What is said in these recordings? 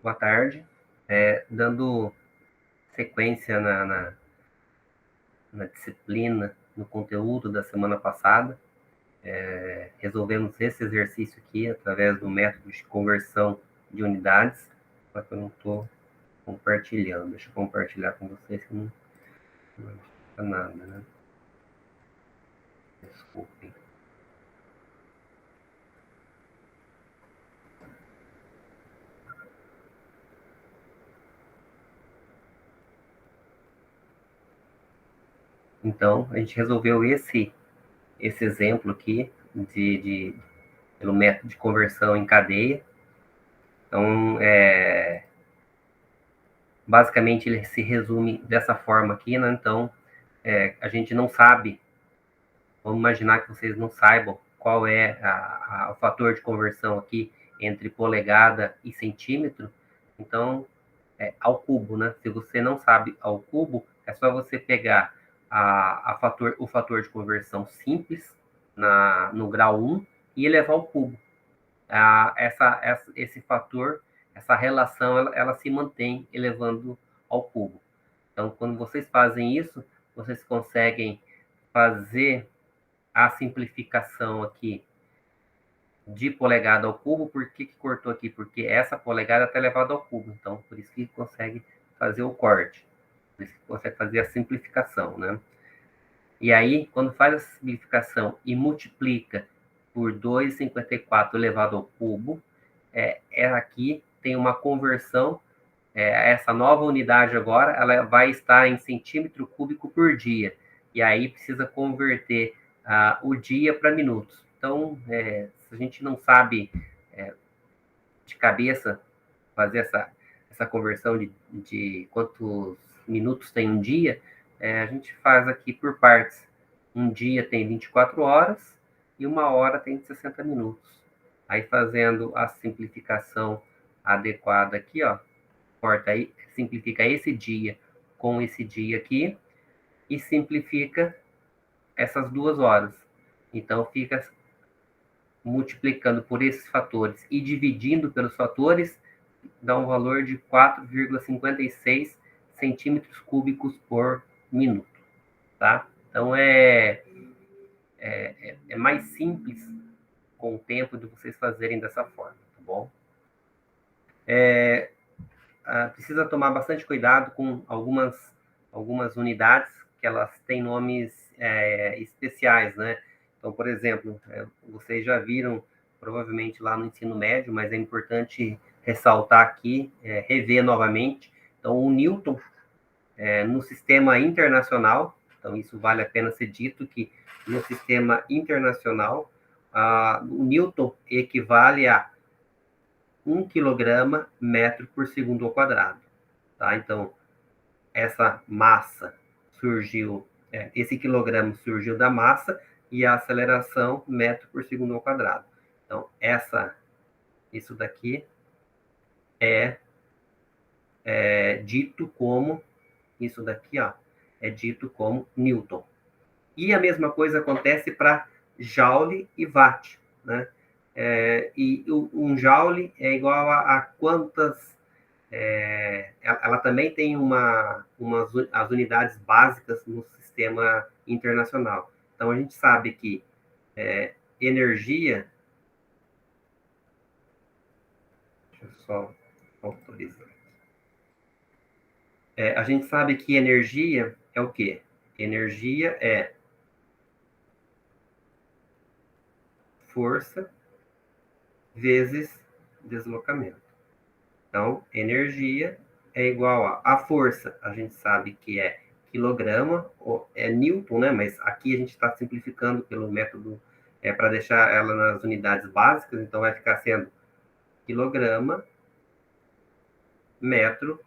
Boa tarde. Dando sequência na disciplina, no conteúdo da semana passada, resolvemos esse exercício aqui através do método de conversão de unidades, só que eu não estou compartilhando. Deixa eu compartilhar com vocês que não adianta nada, né? Desculpem. Então, a gente resolveu esse exemplo aqui pelo método de conversão em cadeia. Então, basicamente, ele se resume dessa forma aqui, né? Então, a gente não sabe, vamos imaginar que vocês não saibam qual é o fator de conversão aqui entre polegada e centímetro, então, ao cubo, né? Se você não sabe ao cubo, é só você pegar o fator de conversão simples no grau 1 e elevar ao cubo. Esse fator, essa relação, ela se mantém elevando ao cubo. Então, quando vocês fazem isso, vocês conseguem fazer a simplificação aqui de polegada ao cubo. Por que cortou aqui? Porque essa polegada está elevada ao cubo. Então, por isso que consegue fazer o corte. Por isso que consegue fazer a simplificação, né? E aí, quando faz a simplificação e multiplica por 2,54 elevado ao cubo, aqui tem uma conversão. Essa nova unidade agora, ela vai estar em centímetro cúbico por dia. E aí precisa converter o dia para minutos. Então, se a gente não sabe de cabeça fazer essa conversão de quantos minutos tem um dia, a gente faz aqui por partes. Um dia tem 24 horas e uma hora tem 60 minutos. Aí, fazendo a simplificação adequada aqui, ó, corta aí, simplifica esse dia com esse dia aqui e simplifica essas 2 horas. Então, fica multiplicando por esses fatores e dividindo pelos fatores, dá um valor de 4,56 centímetros cúbicos por minuto, tá? Então, é mais simples com o tempo de vocês fazerem dessa forma, tá bom? Precisa tomar bastante cuidado com algumas unidades, que elas têm nomes especiais, né? Então, por exemplo, vocês já viram provavelmente lá no ensino médio, mas é importante ressaltar aqui, rever novamente. Então, o Newton, no sistema internacional, então isso vale a pena ser dito, que no sistema internacional, o Newton equivale a 1 quilograma metro por segundo ao quadrado, tá? Então, essa massa surgiu, esse quilograma surgiu da massa e a aceleração metro por segundo ao quadrado. Então, isso daqui dito como, isso daqui, ó, é dito como Newton. E a mesma coisa acontece para Joule e Watt, né? E um Joule é igual a quantas... ela também tem as unidades básicas no sistema internacional. Então, a gente sabe que energia... Deixa eu só autorizar. A gente sabe que energia é o quê? Energia é força vezes deslocamento. Então, energia é igual a força, a gente sabe que é quilograma, ou é Newton, né? Mas aqui a gente está simplificando pelo método, para deixar ela nas unidades básicas, então vai ficar sendo quilograma, metro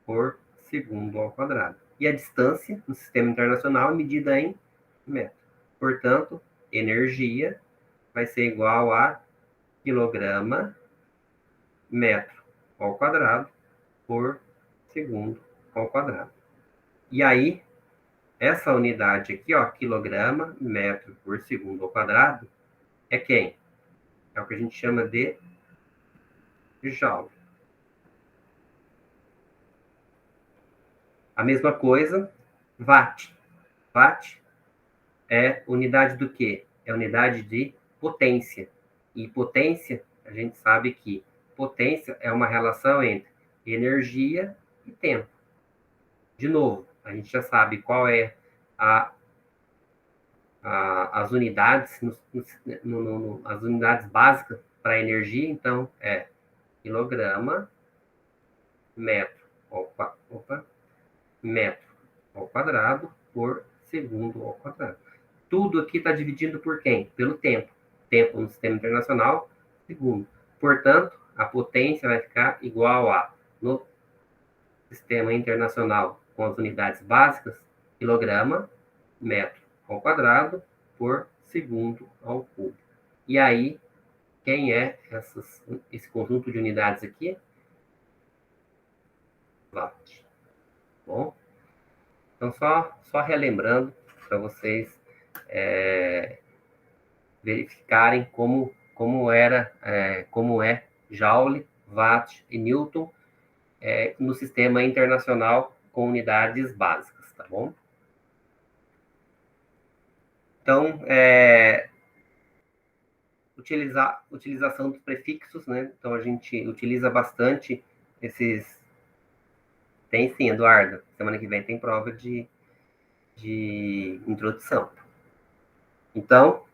por segundo ao quadrado. E a distância no sistema internacional é medida em metro. Portanto, energia vai ser igual a quilograma, metro ao quadrado, por segundo ao quadrado. E aí, essa unidade aqui, ó, quilograma, metro por segundo ao quadrado, é quem? É o que a gente chama de joule. A mesma coisa, watt. Watt é unidade do quê? É unidade de potência. E potência, a gente sabe que potência é uma relação entre energia e tempo. De novo, a gente já sabe qual é a, as unidades, as unidades básicas para energia, então é quilograma, metro, metro ao quadrado por segundo ao quadrado. Tudo aqui está dividido por quem? Pelo tempo. Tempo no sistema internacional, segundo. Portanto, a potência vai ficar igual a, no sistema internacional, com as unidades básicas, quilograma, metro ao quadrado por segundo ao cubo. E aí, quem é esse conjunto de unidades aqui? Watt. Bom, então só relembrando para vocês verificarem como é Joule, Watt e Newton no sistema internacional com unidades básicas, tá bom? Então, utilização dos prefixos, né? Então, a gente utiliza bastante esses... Tem sim, Eduardo. Semana que vem tem prova de introdução. Então,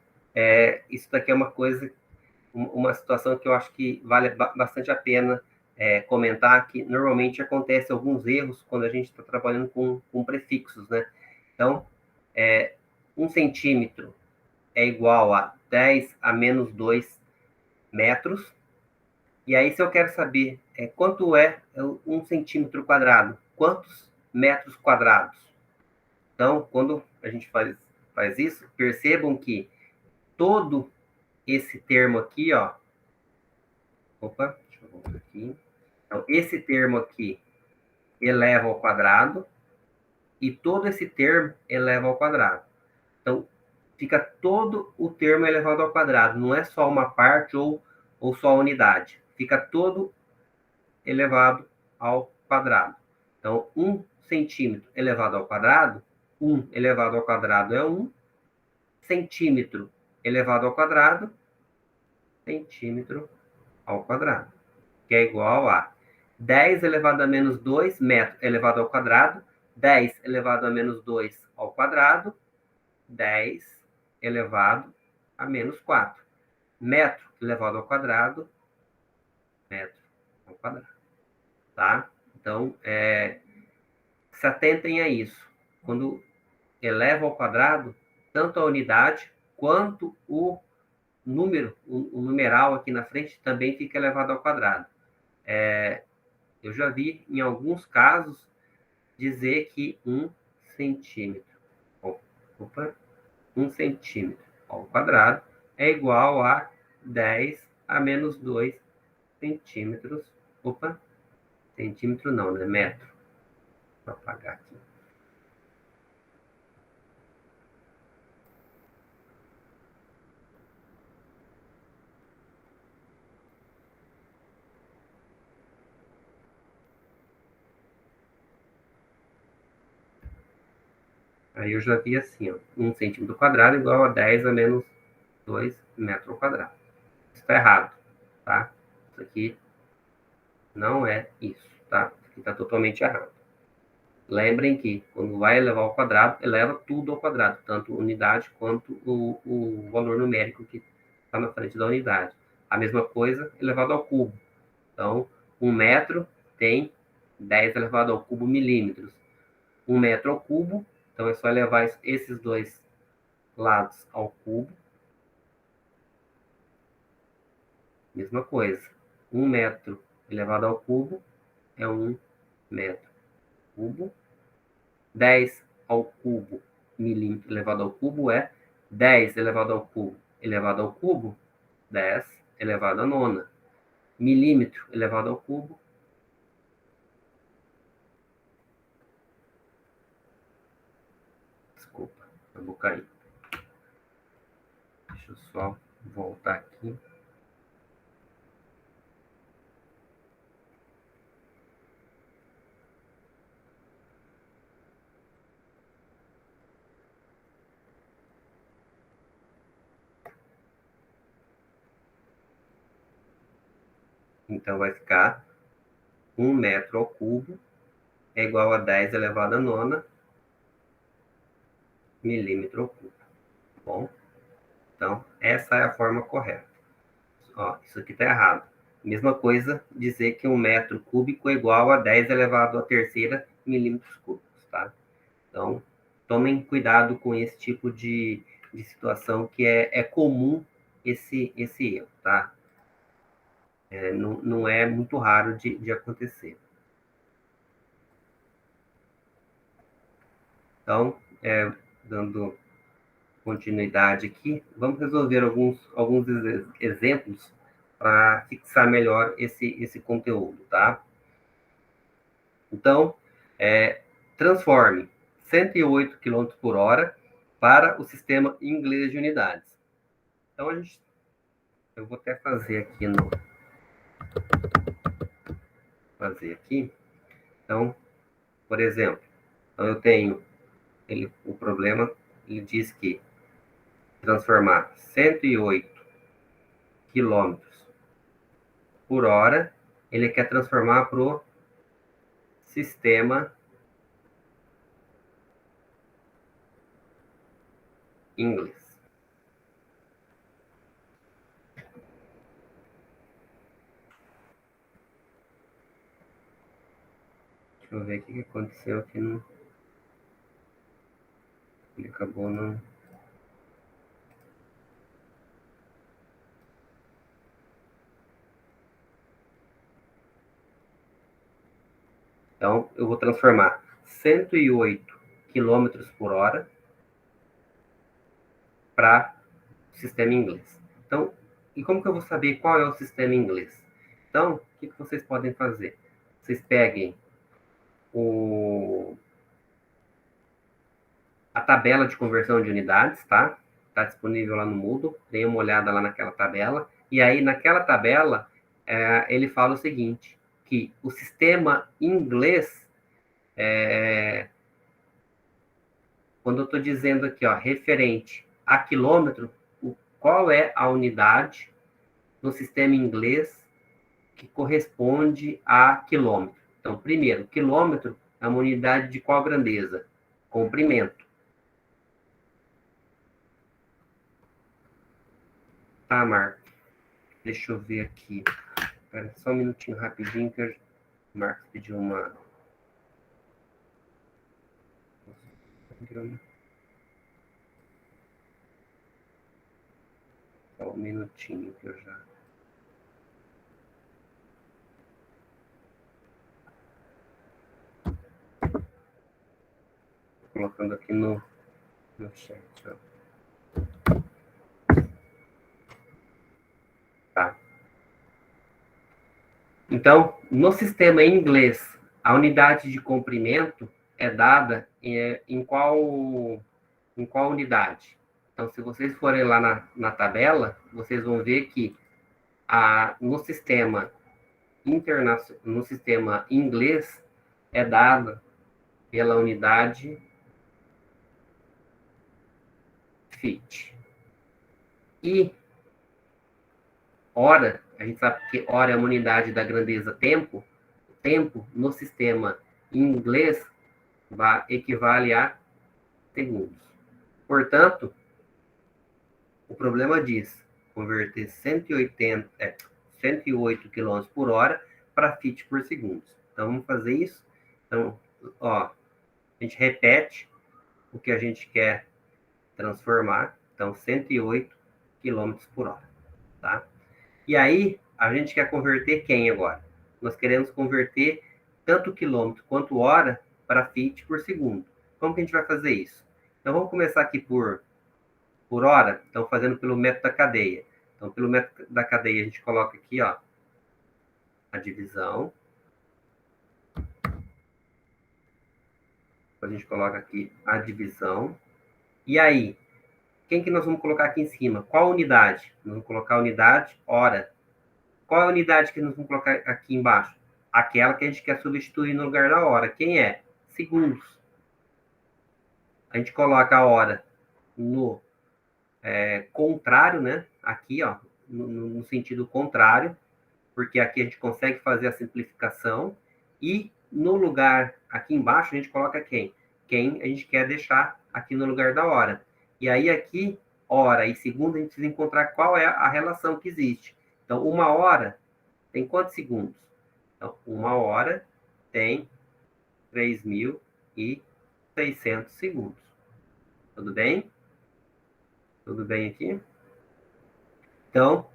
isso daqui é uma situação que eu acho que vale bastante a pena comentar, que normalmente acontece alguns erros quando a gente está trabalhando com prefixos, né? Então, 1 centímetro é igual a 10 a menos 2 metros. E aí, se eu quero saber quanto é 1 centímetro quadrado, quantos metros quadrados? Então, quando a gente faz isso, percebam que todo esse termo aqui, ó. Opa, deixa eu voltar aqui. Então, esse termo aqui eleva ao quadrado e todo esse termo eleva ao quadrado. Então, fica todo o termo elevado ao quadrado. Não é só uma parte ou só a unidade. Fica todo elevado ao quadrado. Então, 1 centímetro elevado ao quadrado, 1 elevado ao quadrado é 1. Centímetro elevado ao quadrado, centímetro ao quadrado, que é igual a 10 elevado a menos 2 metro elevado ao quadrado, 10 elevado a menos 2 ao quadrado, 10 elevado a menos 4. Metro elevado ao quadrado, metro ao quadrado. Tá? Então, se atentem a isso. Quando eleva ao quadrado, tanto a unidade quanto o número, o numeral aqui na frente também fica elevado ao quadrado. Eu já vi, em alguns casos, dizer que 1 centímetro, 1 centímetro ao quadrado é igual a 10 a menos 2 centímetros, centímetro não, né? Metro. Vou apagar aqui. Aí eu já vi assim, ó, 1 centímetro quadrado igual a 10 a menos 2 metros ao quadrado. Isso está errado, tá? Isso aqui não é isso, tá? Isso aqui está totalmente errado. Lembrem que, quando vai elevar ao quadrado, eleva tudo ao quadrado, tanto unidade quanto o valor numérico que está na frente da unidade. A mesma coisa elevado ao cubo. Então, 1 metro tem 10 elevado ao cubo milímetros. 1 metro ao cubo, então é só elevar esses dois lados ao cubo. Mesma coisa. 1 metro elevado ao cubo é 1 metro cubo. 10 ao cubo milímetro elevado ao cubo é 10 elevado ao cubo elevado ao cubo, 10 elevado à nona. Milímetro elevado ao cubo. Desculpa, eu vou cair. Deixa eu só voltar aqui. Então, vai ficar 1 metro ao cubo é igual a 10 elevado a nona milímetro ao cubo. Bom, então, essa é a forma correta. Ó, isso aqui está errado. Mesma coisa dizer que 1 metro cúbico é igual a 10 elevado à terceira milímetros cúbicos, tá? Então, tomem cuidado com esse tipo de situação que é comum esse erro, tá? Não é muito raro de acontecer. Então, dando continuidade aqui, vamos resolver alguns exemplos para fixar melhor esse conteúdo, tá? Então, transforme 108 km por hora para o sistema inglês de unidades. Então, eu vou até fazer aqui Então, por exemplo, então eu tenho o problema, ele diz que transformar 108 quilômetros por hora, ele quer transformar para o sistema inglês. Deixa eu ver o que aconteceu aqui no... Ele acabou não... Então, eu vou transformar 108 quilômetros por hora para o sistema inglês. Então, e como que eu vou saber qual é o sistema inglês? Então, o que vocês podem fazer? Vocês peguem a tabela de conversão de unidades, tá? Está disponível lá no Moodle, dê uma olhada lá naquela tabela. E aí, naquela tabela, ele fala o seguinte, que o sistema inglês, quando eu estou dizendo aqui, ó, referente a quilômetro, qual é a unidade no sistema inglês que corresponde a quilômetro? Então, primeiro, quilômetro é uma unidade de qual grandeza? Comprimento. Tá, Marcos? Deixa eu ver aqui. Espera só um minutinho rapidinho que o Marcos pediu uma... Só um minutinho que eu já... Tô colocando aqui no chat. Ó. Tá. Então, no sistema em inglês, a unidade de comprimento é dada em qual unidade? Então, se vocês forem lá na tabela, vocês vão ver que no sistema no sistema inglês é dada pela unidade feet. E hora, a gente sabe que hora é uma unidade da grandeza tempo. Tempo no sistema inglês equivale a segundos. Portanto, o problema diz converter 108 km por hora para feet por segundo. Então, vamos fazer isso. Então, ó, a gente repete o que a gente quer transformar. Então, 108 km por hora. Tá? E aí, a gente quer converter quem agora? Nós queremos converter tanto quilômetro quanto hora para feet por segundo. Como que a gente vai fazer isso? Então, vamos começar aqui por hora. Então, fazendo pelo método da cadeia. Então, pelo método da cadeia, a gente coloca aqui, ó, a divisão. A gente coloca aqui a divisão. E aí, quem que nós vamos colocar aqui em cima? Qual unidade? Nós vamos colocar a unidade hora. Qual é a unidade que nós vamos colocar aqui embaixo? Aquela que a gente quer substituir no lugar da hora. Quem é? Segundos. A gente coloca a hora no contrário, né? Aqui, ó, no sentido contrário. porque aqui a gente consegue fazer a simplificação, e no lugar, aqui embaixo, a gente coloca quem? Quem a gente quer deixar aqui no lugar da hora. E aí aqui, hora e segundo, a gente precisa encontrar qual é a relação que existe. Então, 1 hora tem quantos segundos? Então, 1 hora tem 3.600 segundos. Tudo bem? Tudo bem aqui? Então,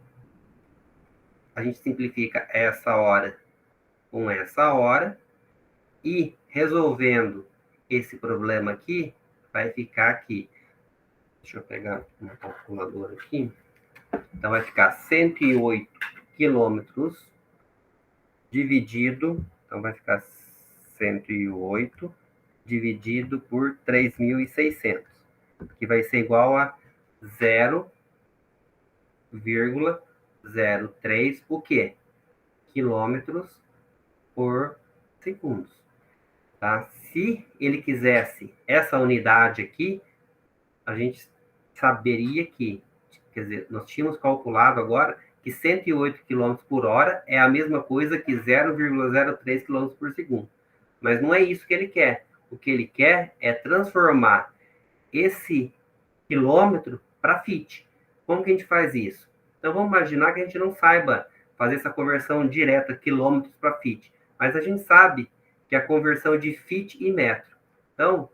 a gente simplifica essa hora com essa hora, e resolvendo esse problema aqui, vai ficar aqui. Deixa eu pegar uma calculadora aqui. Então, vai ficar 108 quilômetros dividido, então vai ficar 108 dividido por 3.600, que vai ser igual a 0,03, o quê? Quilômetros por segundo. Tá? Se ele quisesse essa unidade aqui, a gente saberia que, quer dizer, nós tínhamos calculado agora que 108 km por hora é a mesma coisa que 0,03 km por segundo. Mas não é isso que ele quer. O que ele quer é transformar esse quilômetro para feet. Como que a gente faz isso? Então, vamos imaginar que a gente não saiba fazer essa conversão direta, quilômetros para feet. Mas a gente sabe que é a conversão de feet e metro. Então,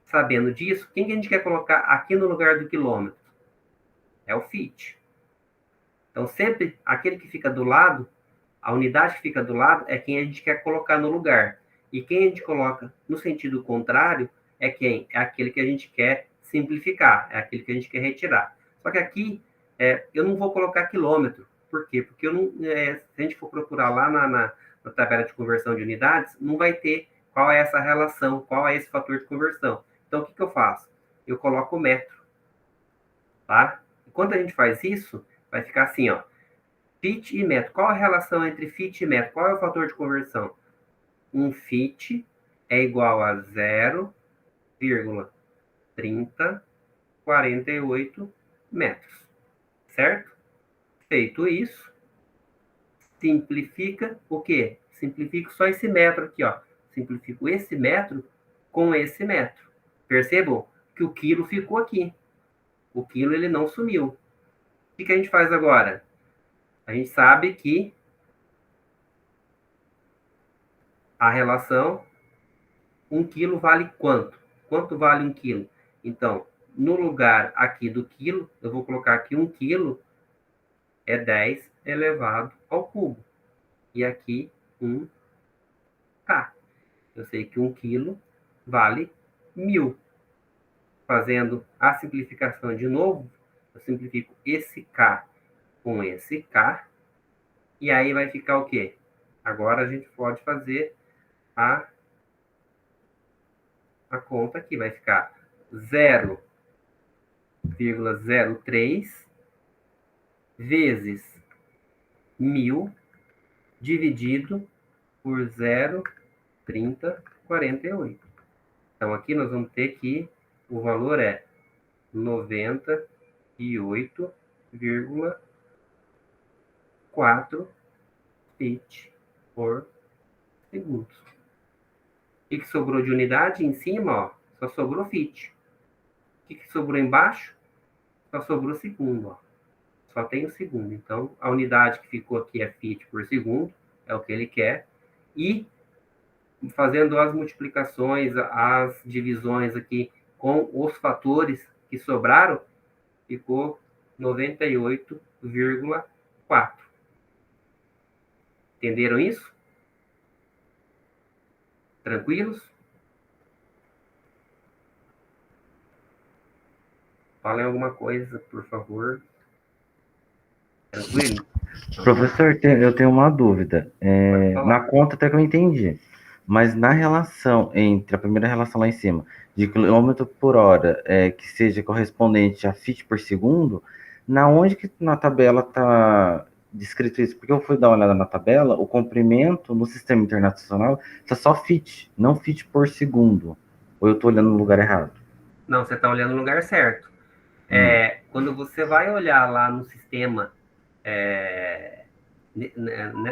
sabendo disso, quem que a gente quer colocar aqui no lugar do quilômetro? É o feet. Então, sempre aquele que fica do lado, a unidade que fica do lado é quem a gente quer colocar no lugar. E quem a gente coloca no sentido contrário é quem? É aquele que a gente quer simplificar, é aquele que a gente quer retirar. Só que aqui, eu não vou colocar quilômetro. Por quê? Porque eu não, se a gente for procurar lá na tabela de conversão de unidades, não vai ter qual é essa relação, qual é esse fator de conversão. Então, o que eu faço? Eu coloco o metro, tá? E quando a gente faz isso, vai ficar assim, ó. Feet e metro. Qual a relação entre feet e metro? Qual é o fator de conversão? Um feet é igual a 0,3048 metros. Certo? Feito isso, simplifica o quê? Simplifico só esse metro aqui, ó. Simplifico esse metro com esse metro. Percebam que o quilo ficou aqui. O quilo, ele não sumiu. O que a gente faz agora? A gente sabe que a relação 1 quilo vale quanto? Quanto vale 1 quilo? Então, no lugar aqui do quilo, eu vou colocar aqui 1 quilo é 10 elevado ao cubo. E aqui 1K. Eu sei que 1 quilo vale 1.000. Fazendo a simplificação de novo, eu simplifico esse K com esse K. E aí vai ficar o quê? Agora a gente pode fazer a conta aqui. Vai ficar 0,03 vezes 1.000 dividido por 0,3048. Então, aqui nós vamos ter que o valor é 98,4 feet por segundo. O que sobrou de unidade em cima, ó, só sobrou feet. O que sobrou embaixo? Só sobrou segundo, ó. Só tem o segundo. Então, a unidade que ficou aqui é feet por segundo, é o que ele quer. E fazendo as multiplicações, as divisões aqui com os fatores que sobraram, ficou 98,4. Entenderam isso? Tranquilos? Falem alguma coisa, por favor. Tranquilo? Professor, eu tenho uma dúvida. Na conta até que eu entendi, mas na relação entre a primeira relação lá em cima, de quilômetro por hora, que seja correspondente a feet por segundo, na onde que na tabela está descrito isso? Porque eu fui dar uma olhada na tabela, o comprimento no sistema internacional está só feet, não feet por segundo. Ou eu estou olhando no lugar errado? Não, você está olhando no lugar certo. Quando você vai olhar lá no sistema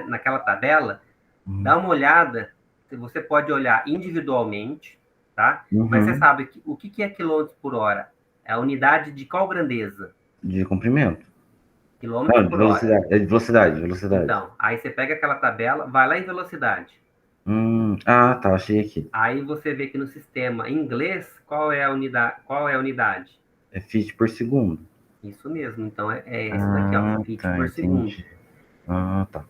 naquela tabela, dá uma olhada, você pode olhar individualmente, tá? Mas você sabe que, o que é quilômetros por hora? É a unidade de qual grandeza? De comprimento. Quilômetros Não, de por hora. velocidade. É de velocidade, velocidade. Então, aí você pega aquela tabela, vai lá em velocidade. Tá, achei aqui. Aí você vê que no sistema inglês, qual é a unidade? Qual é a unidade? É feet por segundo. Isso mesmo. Então, é isso daqui, ó, feet Tá, por segundo. entendi. Tá.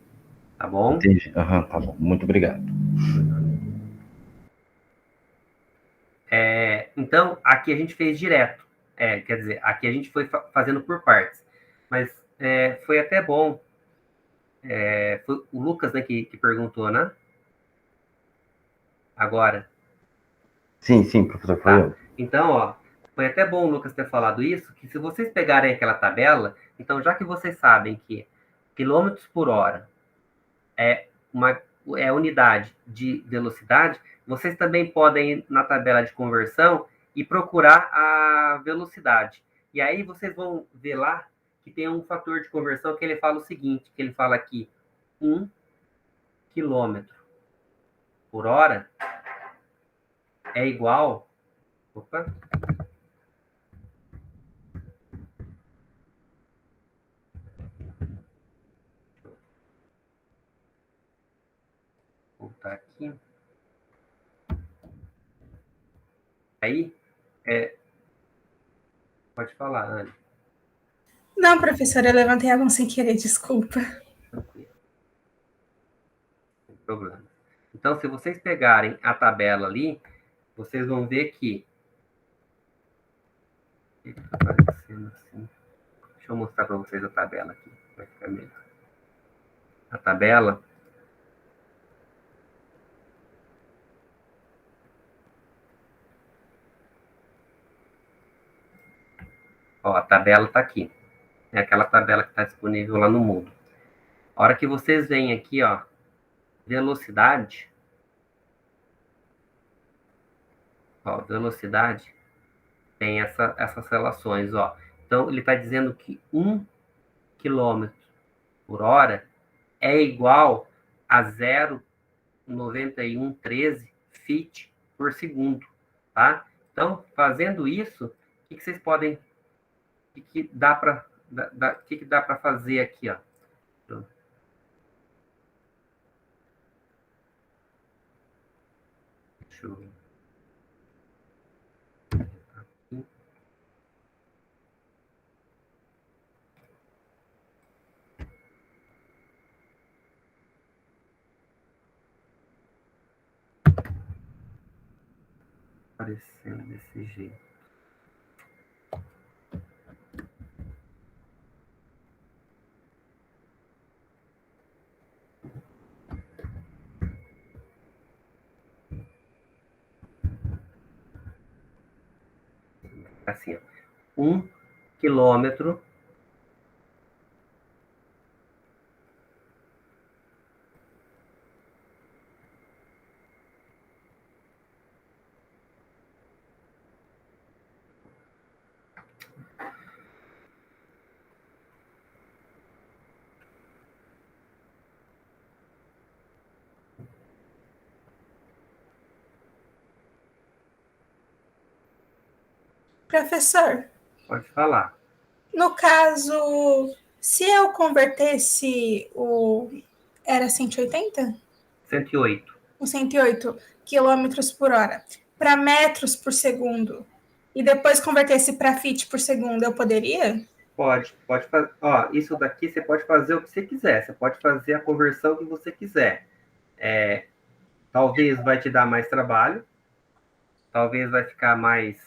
Tá bom? Entendi. Tá bom. Muito obrigado. Então, aqui a gente fez direto. Quer dizer, aqui a gente foi fazendo por partes. Mas foi até bom. Foi o Lucas, né, que perguntou, né? Agora. Sim, professor, foi Tá. eu. Então, ó, foi até bom o Lucas ter falado isso, que se vocês pegarem aquela tabela, então, já que vocês sabem que quilômetros por hora é uma unidade de velocidade, vocês também podem ir na tabela de conversão e procurar a velocidade. E aí vocês vão ver lá que tem um fator de conversão que ele fala o seguinte, que ele fala aqui, 1 quilômetro por hora é igual... Opa! Vou voltar aqui. Aí, pode falar, Anne. Não, professora, eu levantei a mão sem querer, desculpa. Tranquilo. Sem problema. Então, se vocês pegarem a tabela ali, vocês vão ver que... Está aparecendo assim. Deixa eu mostrar para vocês a tabela aqui, vai ficar melhor. A tabela... Ó, a tabela está aqui. É aquela tabela que está disponível lá no Moodle. A hora que vocês vêm aqui, ó, velocidade... Ó, velocidade tem essas relações, ó. Então, ele está dizendo que 1 km por hora é igual a 0,9113 feet por segundo, tá? Então, fazendo isso, o que vocês podem... O que dá para fazer aqui, ó? Deixa eu... Aparecendo desse jeito. Assim, ó. 1 quilômetro Professor, pode falar. no caso, se eu convertesse era 180? 108. O 108 quilômetros por hora para metros por segundo e depois convertesse para feet por segundo, eu poderia? Pode fazer. Ó, isso daqui você pode fazer o que você quiser. Você pode fazer a conversão que você quiser. Talvez vai te dar mais trabalho. Talvez vai ficar mais...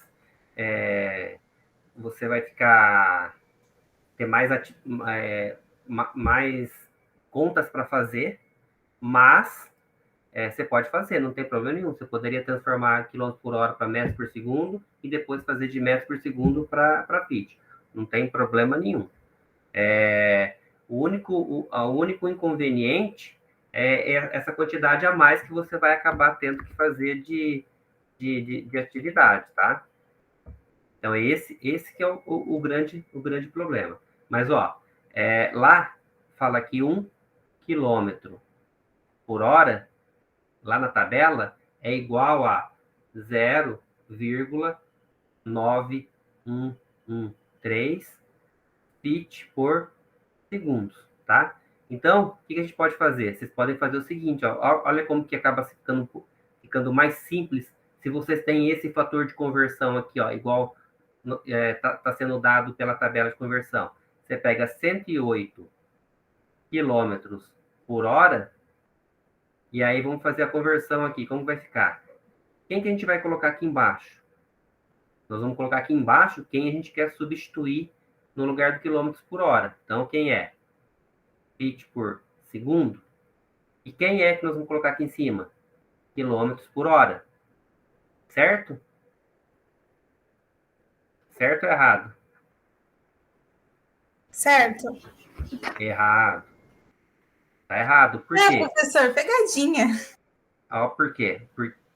você vai ter mais contas para fazer, mas você pode fazer, não tem problema nenhum. Você poderia transformar quilômetros por hora para metros por segundo e depois fazer de metros por segundo para feet. Não tem problema nenhum. O único inconveniente é essa quantidade a mais que você vai acabar tendo que fazer de atividade, tá? Então, esse que é o grande problema. Mas, ó, lá fala que 1 km por hora, lá na tabela, é igual a 0,9113 feet por segundo, tá? Então, o que a gente pode fazer? Vocês podem fazer o seguinte, ó, olha como que acaba ficando mais simples se vocês têm esse fator de conversão aqui, ó, igual tá sendo dado pela tabela de conversão. Você pega 108 quilômetros por hora, e aí vamos fazer a conversão aqui. Como vai ficar? Quem que a gente vai colocar aqui embaixo? Nós vamos colocar aqui embaixo quem a gente quer substituir no lugar do quilômetros por hora. Então, quem é? Feet por segundo. E quem é que nós vamos colocar aqui em cima? Quilômetros por hora. Certo? Certo ou errado? Certo. Errado. Tá errado. Por quê? Professor, pegadinha. Por quê?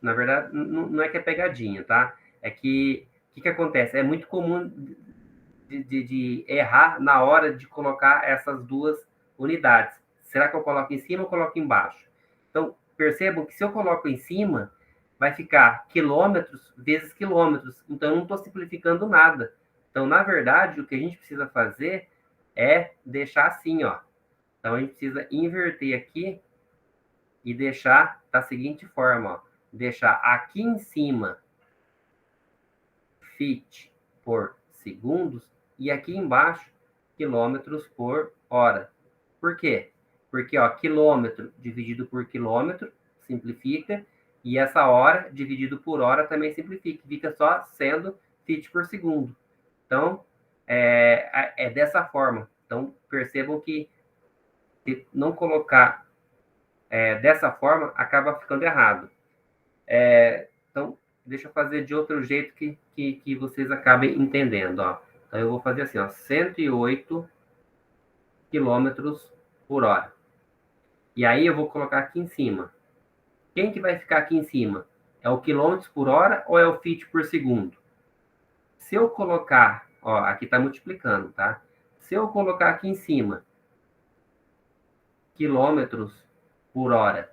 Na verdade, não é que é pegadinha, tá? É que o que acontece? É muito comum de errar na hora de colocar essas duas unidades. Será que eu coloco em cima ou coloco embaixo? Então, percebam que se eu coloco em cima, vai ficar quilômetros vezes quilômetros. Então, eu não estou simplificando nada. Então, na verdade, o que a gente precisa fazer é deixar assim, ó. Então, a gente precisa inverter aqui e deixar da seguinte forma, ó. Deixar aqui em cima feet por segundos e aqui embaixo quilômetros por hora. Por quê? Porque, ó, quilômetro dividido por quilômetro simplifica e essa hora dividido por hora também simplifica. Fica só sendo feet por segundo. Então, é dessa forma. Então, percebam que se não colocar dessa forma, acaba ficando errado. Então, deixa eu fazer de outro jeito que vocês acabem entendendo. Ó. Então, eu vou fazer assim, ó, 108 quilômetros por hora. E aí, eu vou colocar aqui em cima. Quem que vai ficar aqui em cima? É o quilômetros por hora ou é o feet por segundo? Se eu colocar, ó, aqui está multiplicando, tá? Se eu colocar aqui em cima quilômetros por hora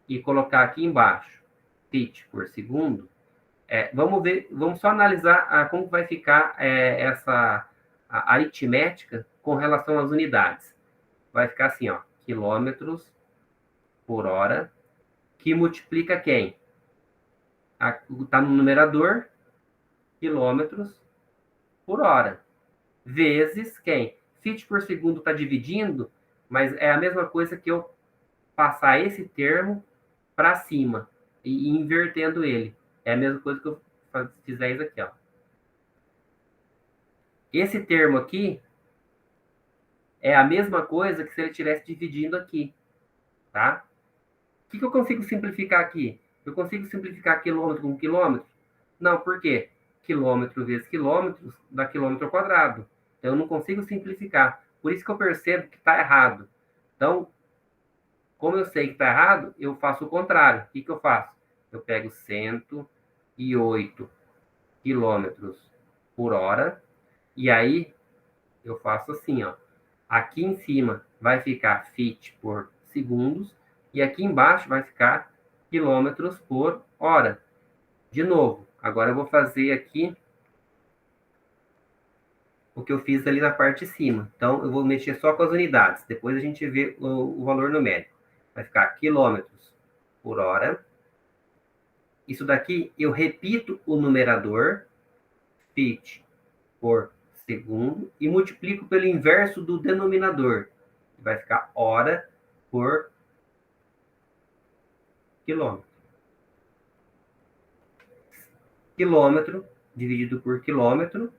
e colocar aqui embaixo feet por segundo, vamos só analisar como vai ficar essa a aritmética com relação às unidades. Vai ficar assim, ó, quilômetros por hora, que multiplica quem? Está no numerador, quilômetros por hora, vezes quem? Feet por segundo está dividindo, mas é a mesma coisa que eu passar esse termo para cima e invertendo ele. É a mesma coisa que eu fizer isso aqui, ó. Esse termo aqui é a mesma coisa que se ele estivesse dividindo aqui, tá? O que eu consigo simplificar aqui? Eu consigo simplificar quilômetro com quilômetro? Não, por quê? Quilômetro vezes quilômetros dá quilômetro ao quadrado. Então, eu não consigo simplificar. Por isso que eu percebo que está errado. Então, como eu sei que está errado, eu faço o contrário. O que eu faço? Eu pego 108 quilômetros por hora e aí eu faço assim, ó. Aqui em cima vai ficar feet por segundos e aqui embaixo vai ficar quilômetros por hora. De novo, agora eu vou fazer aqui o que eu fiz ali na parte de cima. Então, eu vou mexer só com as unidades. Depois a gente vê o valor numérico. Vai ficar quilômetros por hora. Isso daqui, eu repito o numerador, feet por segundo, e multiplico pelo inverso do denominador. Vai ficar hora por quilômetro. Quilômetro dividido por quilômetro.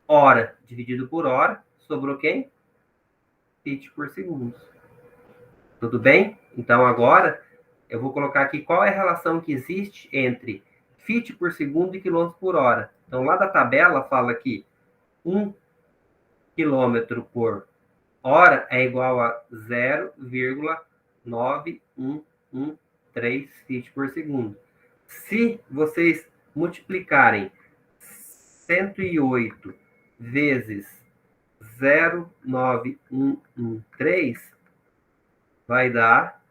Hora dividido por hora. Sobrou quem? Feet por segundo. Tudo bem? Então, agora, eu vou colocar aqui qual é a relação que existe entre feet por segundo e quilômetros por hora. Então, lá da tabela, fala que 1 quilômetro por hora é igual a 0,9113 feet por segundo. Se vocês multiplicarem 108 vezes 0,9113, vai dar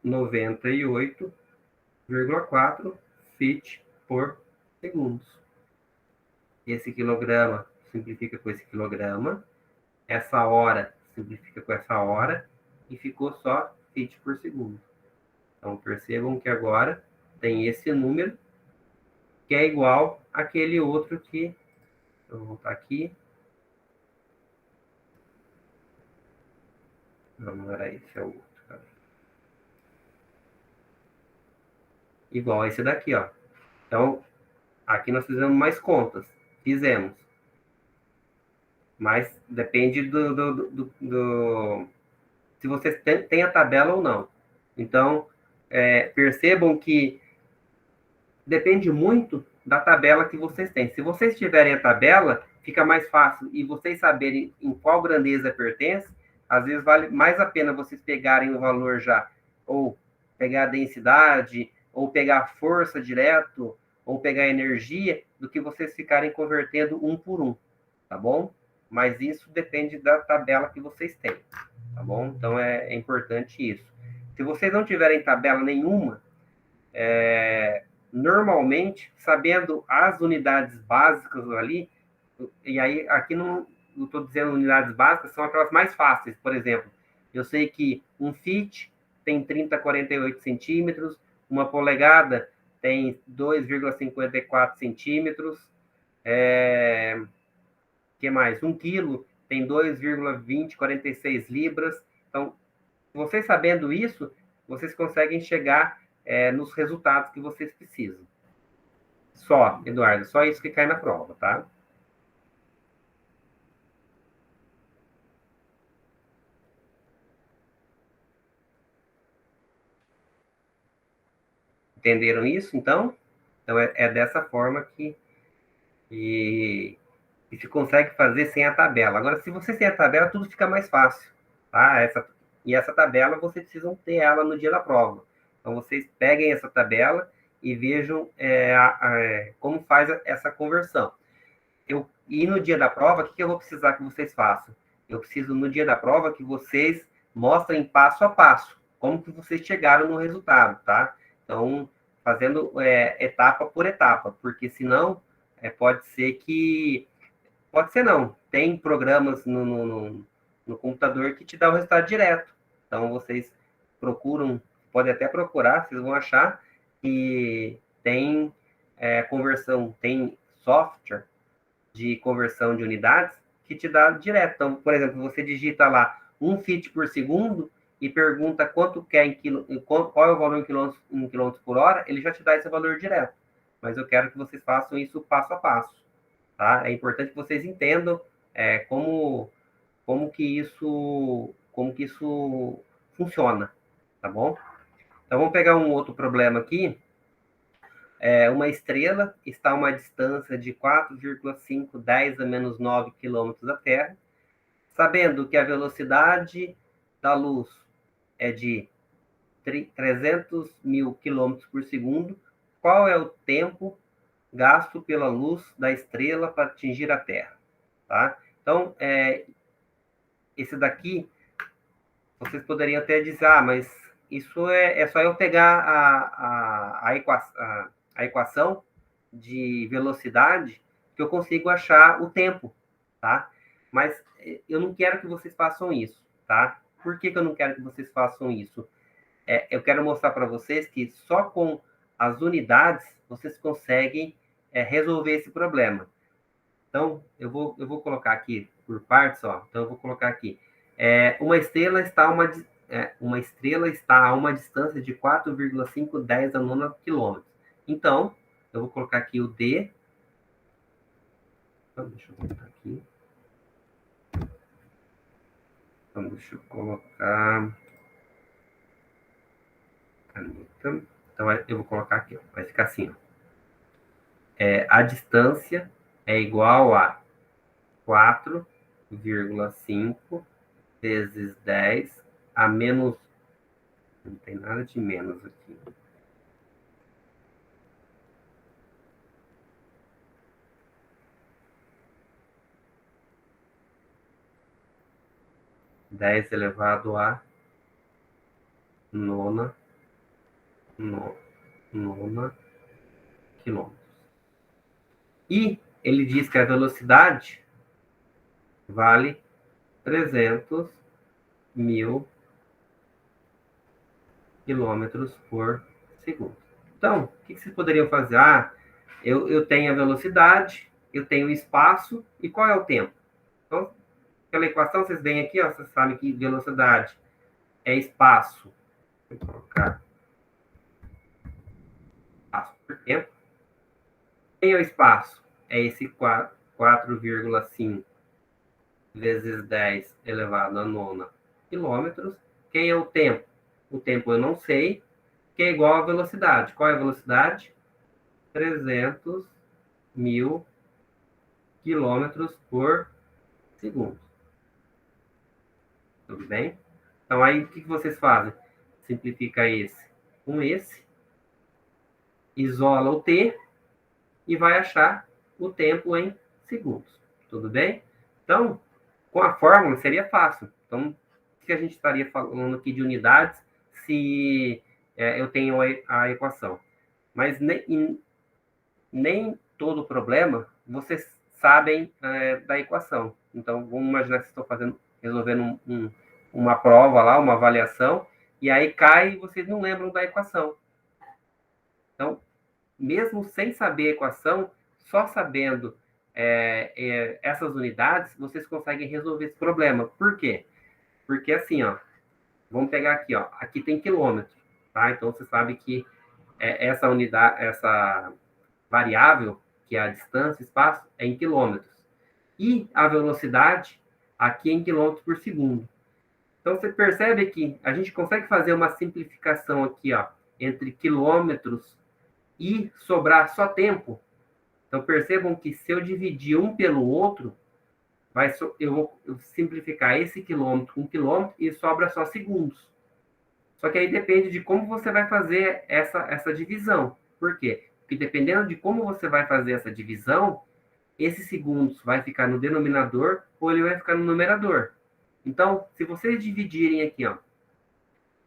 98,4 feet por segundo. Esse quilograma simplifica com esse quilograma, essa hora simplifica com essa hora, e ficou só feet por segundo. Então, percebam que agora tem esse número, que é igual àquele outro que... Eu vou voltar aqui. Não era esse, é o outro. Cara. Igual a esse daqui, ó. Então, aqui nós fizemos mais contas. Fizemos. Mas depende se vocês têm a tabela ou não. Então, percebam que depende muito da tabela que vocês têm. Se vocês tiverem a tabela, fica mais fácil. E vocês saberem em qual grandeza pertence, às vezes vale mais a pena vocês pegarem o valor já, ou pegar a densidade, ou pegar a força direto, ou pegar a energia, do que vocês ficarem convertendo um por um, tá bom? Mas isso depende da tabela que vocês têm, tá bom? Então, é importante isso. Se vocês não tiverem tabela nenhuma, normalmente, sabendo as unidades básicas ali, e aí aqui não estou dizendo unidades básicas, são aquelas mais fáceis. Por exemplo, eu sei que um feet tem 30,48 centímetros, uma polegada tem 2,54 centímetros, que mais? 1 quilo tem 2,2046 libras. Então, vocês sabendo isso, vocês conseguem chegar nos resultados que vocês precisam. Só, Eduardo, só isso que cai na prova, tá? Entenderam isso, então? Então, é dessa forma que se consegue fazer sem a tabela. Agora, se vocês têm a tabela, tudo fica mais fácil, tá? E essa tabela, vocês precisam ter ela no dia da prova. Então, vocês peguem essa tabela e vejam como faz essa conversão. E no dia da prova, o que eu vou precisar que vocês façam? Eu preciso, no dia da prova, que vocês mostrem passo a passo como que vocês chegaram no resultado, tá? Então, fazendo etapa por etapa, porque senão pode ser que... Pode ser não. Tem programas no computador que te dá o resultado direto. Então, vocês procuram, podem até procurar, vocês vão achar que tem conversão, tem software de conversão de unidades que te dá direto. Então, por exemplo, você digita lá 1 feet por segundo e pergunta quanto quer qual é o valor em quilômetros por hora, ele já te dá esse valor direto. Mas eu quero que vocês façam isso passo a passo, tá? É importante que vocês entendam como que isso funciona, tá bom? Então, vamos pegar um outro problema aqui. Uma estrela está a uma distância de 4,510 a menos 9 quilômetros da Terra, sabendo que a velocidade da luz é de 300 mil quilômetros por segundo, qual é o tempo gasto pela luz da estrela para atingir a Terra? Tá? Então, esse daqui, vocês poderiam até dizer, mas isso é só eu pegar a equação de velocidade que eu consigo achar o tempo, tá? Mas eu não quero que vocês façam isso, tá? Por que eu não quero que vocês façam isso? Eu quero mostrar para vocês que só com as unidades vocês conseguem resolver esse problema. Então, eu vou colocar aqui por partes, ó. Então, eu vou colocar aqui. Uma estrela está a uma distância de 4,510 a 9 quilômetros. Então, eu vou colocar aqui o D. Então, deixa eu colocar aqui. Então, deixa eu colocar... Caneta. Então, eu vou colocar aqui, ó. Vai ficar assim, ó. A distância é igual a 4,5 vezes 10 a menos... Não tem nada de menos aqui. 10 elevado a nona quilômetros. E ele diz que a velocidade vale 300 mil quilômetros por segundo. Então, o que vocês poderiam fazer? Eu tenho a velocidade, eu tenho o espaço, e qual é o tempo? Então, pela equação, vocês veem aqui, ó, vocês sabem que velocidade é espaço. Vou colocar espaço por tempo. Quem é o espaço? É esse 4,5 vezes 10 elevado a nona quilômetros. Quem é o tempo? O tempo eu não sei, que é igual à velocidade. Qual é a velocidade? 300 mil quilômetros por segundo. Tudo bem? Então, aí, o que vocês fazem? Simplifica esse com esse, isola o t e vai achar o tempo em segundos. Tudo bem? Então, com a fórmula seria fácil. Então, o que a gente estaria falando aqui de unidades se eu tenho a equação? Mas nem todo problema vocês sabem da equação. Então, vamos imaginar que vocês estão resolvendo uma prova lá, uma avaliação, e aí cai e vocês não lembram da equação. Então, mesmo sem saber a equação, só sabendo essas unidades, vocês conseguem resolver esse problema. Por quê? Porque assim, ó, vamos pegar aqui, ó, aqui tem quilômetro, tá? Então, você sabe que essa unidade, essa variável, que é a distância, espaço, é em quilômetros. E a velocidade, aqui é em quilômetros por segundo. Então, você percebe que a gente consegue fazer uma simplificação aqui, ó, entre quilômetros e sobrar só tempo. Então, percebam que se eu dividir um pelo outro, eu vou simplificar esse quilômetro com quilômetro e sobra só segundos. Só que aí depende de como você vai fazer essa divisão. Por quê? Porque dependendo de como você vai fazer essa divisão, esses segundos vai ficar no denominador ou ele vai ficar no numerador. Então, se vocês dividirem aqui, ó,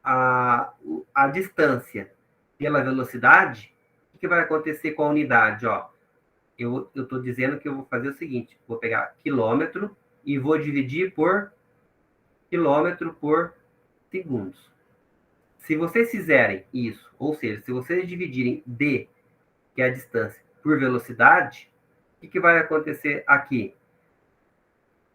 a distância pela velocidade, o que vai acontecer com a unidade? Ó, eu estou dizendo que eu vou fazer o seguinte, vou pegar quilômetro e vou dividir por quilômetro por segundos. Se vocês fizerem isso, ou seja, se vocês dividirem d, que é a distância, por velocidade, o que vai acontecer aqui?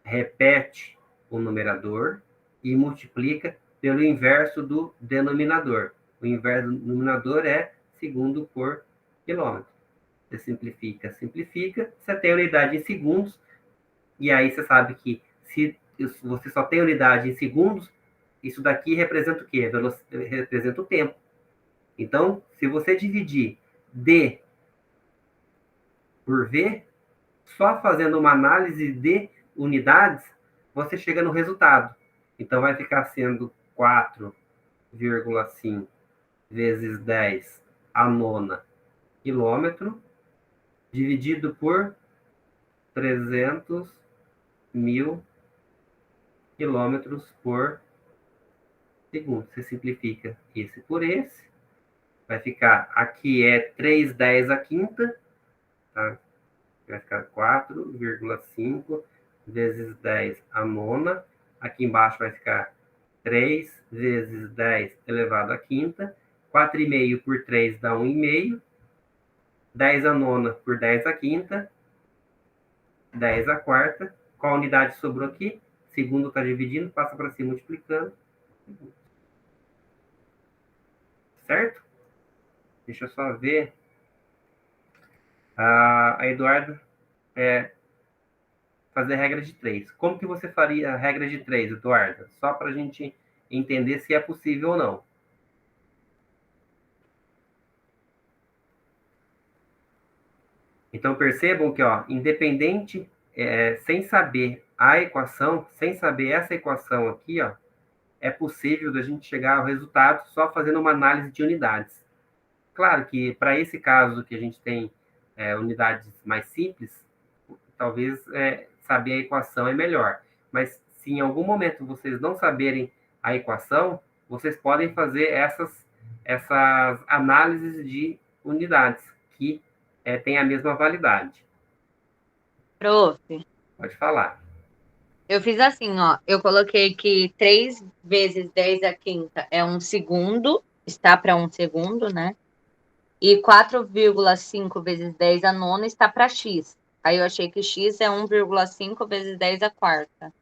Repete o numerador e multiplica pelo inverso do denominador. O inverso do denominador é segundo por quilômetro. Você simplifica, você tem a unidade em segundos, e aí você sabe que se você só tem unidade em segundos, isso daqui representa o quê? Representa o tempo. Então, se você dividir D por V, só fazendo uma análise de unidades, você chega no resultado. Então, vai ficar sendo 4,5 vezes 10 a nona quilômetro, dividido por 300 mil quilômetros por segundo. Você simplifica esse por esse. Vai ficar, aqui é 3/10 a quinta, tá? Vai ficar 4,5 vezes 10 a nona. Aqui embaixo vai ficar 3 vezes 10 elevado à quinta. 4,5 por 3 dá 1,5. 10 a nona por 10 a quinta. 10 a quarta. Qual unidade sobrou aqui? Segundo está dividindo, passa para cima multiplicando. Certo? Deixa eu só ver. A Eduardo fazer regra de 3. Como que você faria a regra de 3, Eduardo? Só para a gente entender se é possível ou não. Então, percebam que, ó, independente, sem saber a equação, sem saber essa equação aqui, ó, é possível da gente chegar ao resultado só fazendo uma análise de unidades. Claro que, para esse caso que a gente tem unidades mais simples, talvez saber a equação é melhor. Mas, se em algum momento vocês não saberem a equação, vocês podem fazer essas análises de unidades, que têm a mesma validade. Prof, Pode falar. eu fiz assim, ó. Eu coloquei que 3 vezes 10 à quinta é 1 segundo, está para 1 segundo, né? E 4,5 vezes 10 à nona está para x. Aí eu achei que x é 1,5 vezes 10 à quarta.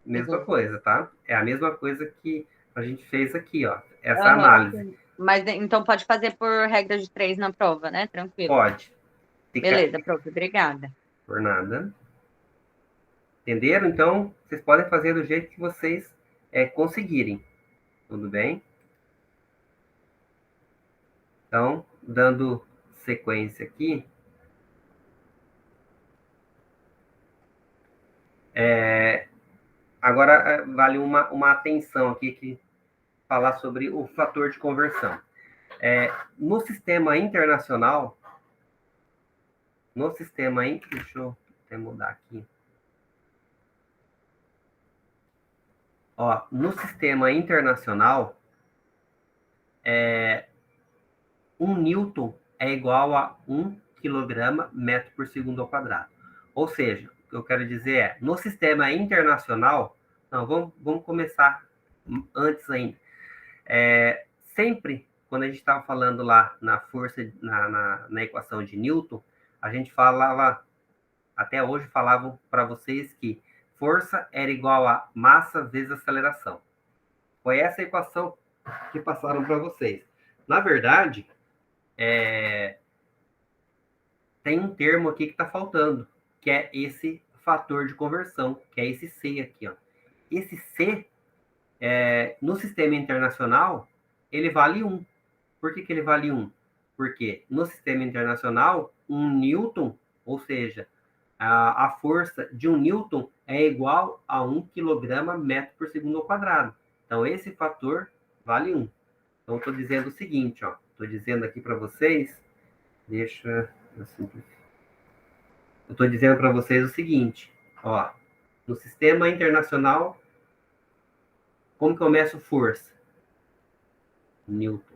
Mesma coisa, tá? É a mesma coisa que a gente fez aqui, ó. Essa Aham, análise. sim. Mas então pode fazer por regra de 3 na prova, né? Tranquilo. Pode. Beleza, prof, obrigada. Por nada. Entenderam? Então, vocês podem fazer do jeito que vocês conseguirem. Tudo bem? Então, dando sequência aqui. Agora, vale uma atenção aqui, que falar sobre o fator de conversão. No sistema internacional, deixa eu até mudar aqui. Ó, no sistema internacional, 1 newton é igual a 1 quilograma metro por segundo ao quadrado. Ou seja, o que eu quero dizer é, no sistema internacional, não, vamos começar antes ainda. Sempre, quando a gente estava falando lá na força, na equação de Newton, a gente falava, até hoje falavam para vocês que força era igual a massa vezes aceleração. Foi essa a equação que passaram para vocês. Na verdade, tem um termo aqui que está faltando, que é esse fator de conversão, que é esse C aqui, ó. Esse C, no sistema internacional, ele vale 1. Por que ele vale 1? Porque no sistema internacional, 1 newton, ou seja, a força de 1 newton é igual a 1 quilograma metro por segundo ao quadrado. Então, esse fator vale 1. Então, estou dizendo o seguinte, ó. Estou dizendo aqui para vocês, deixa eu simplificar. Eu estou dizendo para vocês o seguinte, ó. No sistema internacional, como que eu meço força? Newton,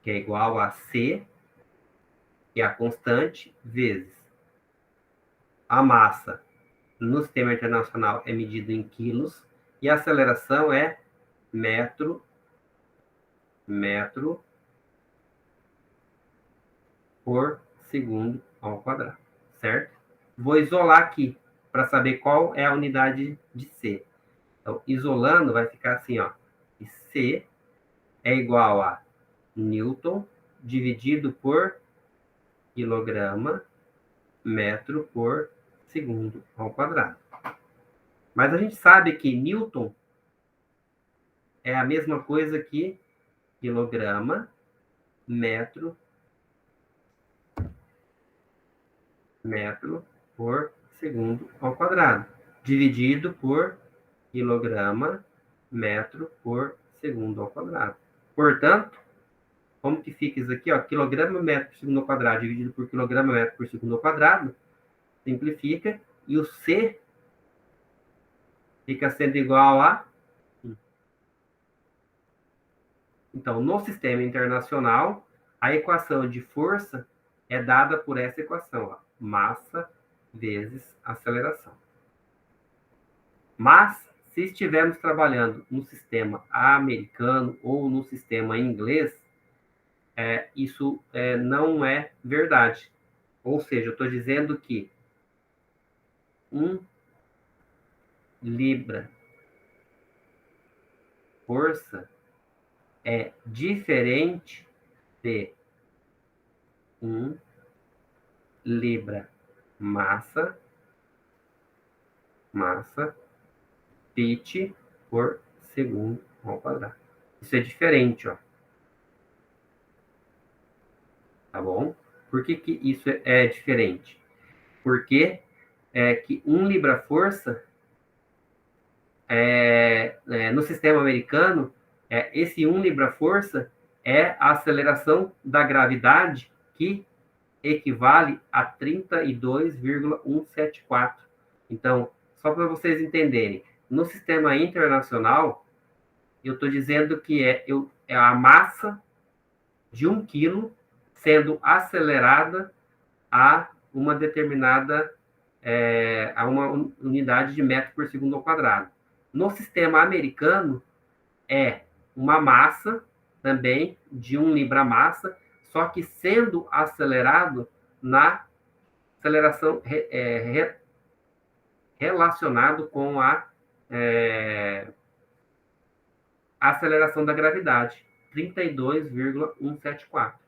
que é igual a C, que é a constante, vezes a massa no sistema internacional é medida em quilos, e a aceleração é metro por segundo ao quadrado, certo? Vou isolar aqui, para saber qual é a unidade de C. Então, isolando, vai ficar assim, ó. E C é igual a Newton dividido por quilograma metro por segundo ao quadrado. Mas a gente sabe que Newton é a mesma coisa que quilograma metro por segundo ao quadrado, dividido por quilograma metro por segundo ao quadrado. Portanto, como que fica isso aqui? Ó, quilograma metro por segundo ao quadrado dividido por quilograma metro por segundo ao quadrado, simplifica, e o C fica sendo igual a 1. Então, no sistema internacional, a equação de força é dada por essa equação, ó, massa vezes aceleração. Mas, se estivermos trabalhando no sistema americano ou no sistema inglês, isso não é verdade. Ou seja, eu estou dizendo que 1 libra força é diferente de 1 libra massa fit por segundo ao quadrado. Isso é diferente, ó. Tá bom? Por que isso é diferente? Porque que 1 libra-força, no sistema americano, esse 1 libra-força é a aceleração da gravidade, que equivale a 32,174. Então, só para vocês entenderem, No sistema internacional, eu estou dizendo que é a massa de 1 quilo sendo acelerada a uma determinada a uma unidade de metro por segundo ao quadrado. No sistema americano, é uma massa também de 1 libra-massa, só que sendo acelerado na aceleração relacionado com a aceleração da gravidade, 32,174.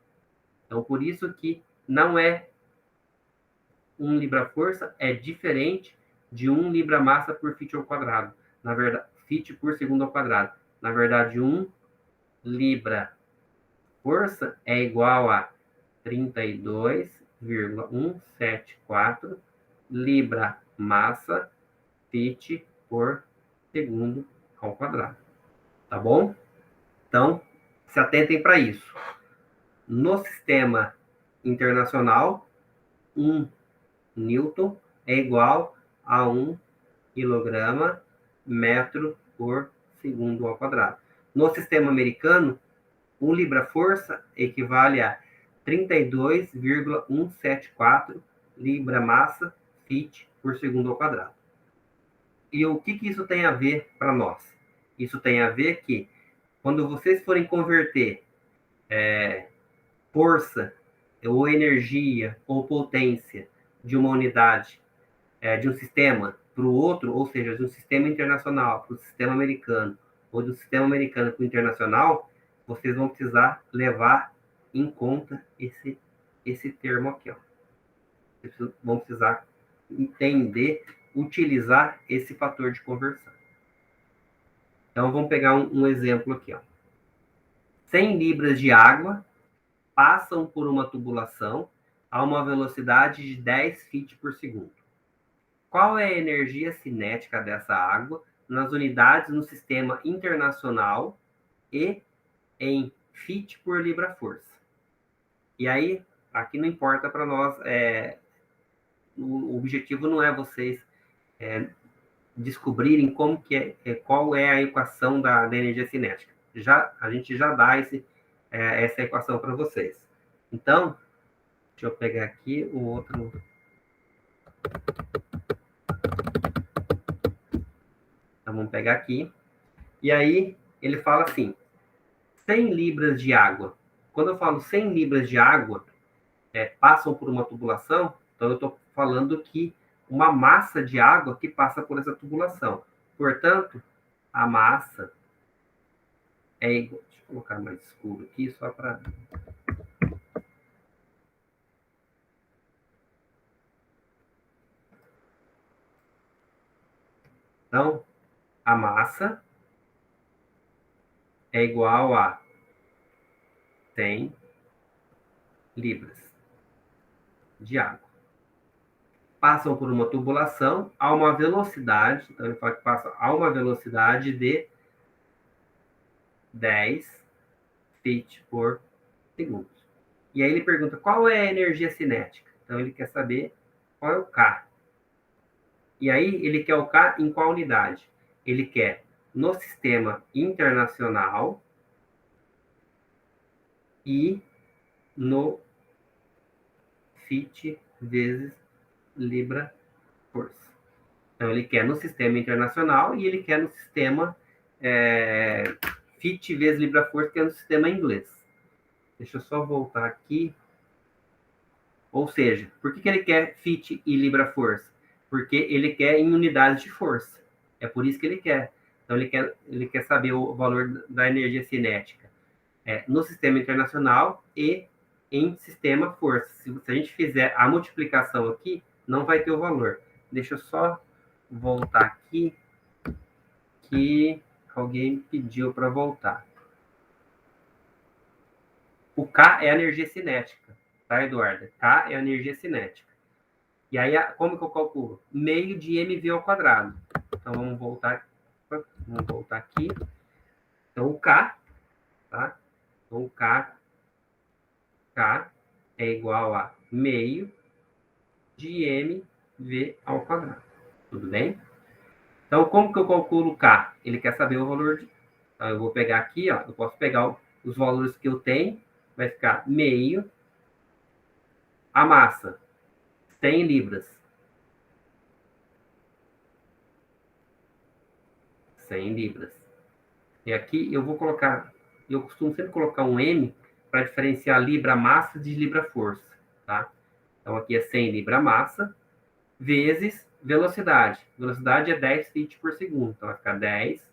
Então, por isso que não é 1 libra-força, é diferente de 1 libra-massa por fit ao quadrado. Na verdade, fit por segundo ao quadrado. Na verdade, 1 libra-força é igual a 32,174 libra-massa fit por segundo ao quadrado. Tá bom? Então, se atentem para isso. No sistema internacional, 1 Newton é igual a 1 quilograma metro por segundo ao quadrado. No sistema americano, 1 libra-força equivale a 32,174 libra-massa fit por segundo ao quadrado. E o que isso tem a ver para nós? Isso tem a ver que, quando vocês forem converter força, ou energia, ou potência de uma unidade, de um sistema para o outro, ou seja, de um sistema internacional para o sistema americano, ou do sistema americano para o internacional, vocês vão precisar levar em conta esse termo aqui. Ó. Vocês vão precisar entender, utilizar esse fator de conversão. Então, vamos pegar um exemplo aqui. Ó. 100 libras de água passam por uma tubulação a uma velocidade de 10 feet por segundo. Qual é a energia cinética dessa água nas unidades no sistema internacional e em feet por libra-força? E aí, aqui não importa para nós, o objetivo não é vocês descobrirem qual é a equação da energia cinética. A gente já dá essa equação para vocês. Então, deixa eu pegar aqui o outro. Então, vamos pegar aqui. E aí, ele fala assim, 100 libras de água. Quando eu falo 100 libras de água, passam por uma tubulação, então eu estou falando que uma massa de água que passa por essa tubulação. Portanto, a massa é igual... Deixa eu colocar mais escuro aqui, só para... Então, a massa é igual a 100 libras de água. Passam por uma tubulação a uma velocidade, então ele fala que passa a uma velocidade de 10 feet por segundo. E aí ele pergunta qual é a energia cinética. Então ele quer saber qual é o K. E aí ele quer o K em qual unidade? Ele quer no sistema internacional e no feet vezes libra-força. Então, ele quer no sistema internacional e ele quer no sistema feet vezes libra-força, que é no sistema inglês. Deixa eu só voltar aqui. Ou seja, por que ele quer feet e libra-força? Porque ele quer em unidades de força. É por isso que ele quer. Então, ele quer saber o valor da energia cinética no sistema internacional e em sistema força. Se a gente fizer a multiplicação aqui, não vai ter o valor. Deixa eu só voltar aqui, que alguém pediu para voltar. O K é a energia cinética, tá, Eduardo? K é a energia cinética. E aí, como que eu calculo? Meio de mv ao quadrado. Então, vamos voltar aqui. Então, o K, tá? Então, o K é igual a meio de mv ao quadrado. Tudo bem? Então, como que eu calculo K? Ele quer saber o valor de... Então, eu vou pegar aqui, ó, eu posso pegar os valores que eu tenho, vai ficar meio a massa, 100 libras. 100 libras. E aqui eu vou colocar, eu costumo sempre colocar um M para diferenciar libra-massa de libra-força, tá? Então, aqui é 100 libra-massa vezes velocidade. Velocidade é 10 feet por segundo. Então, vai ficar 10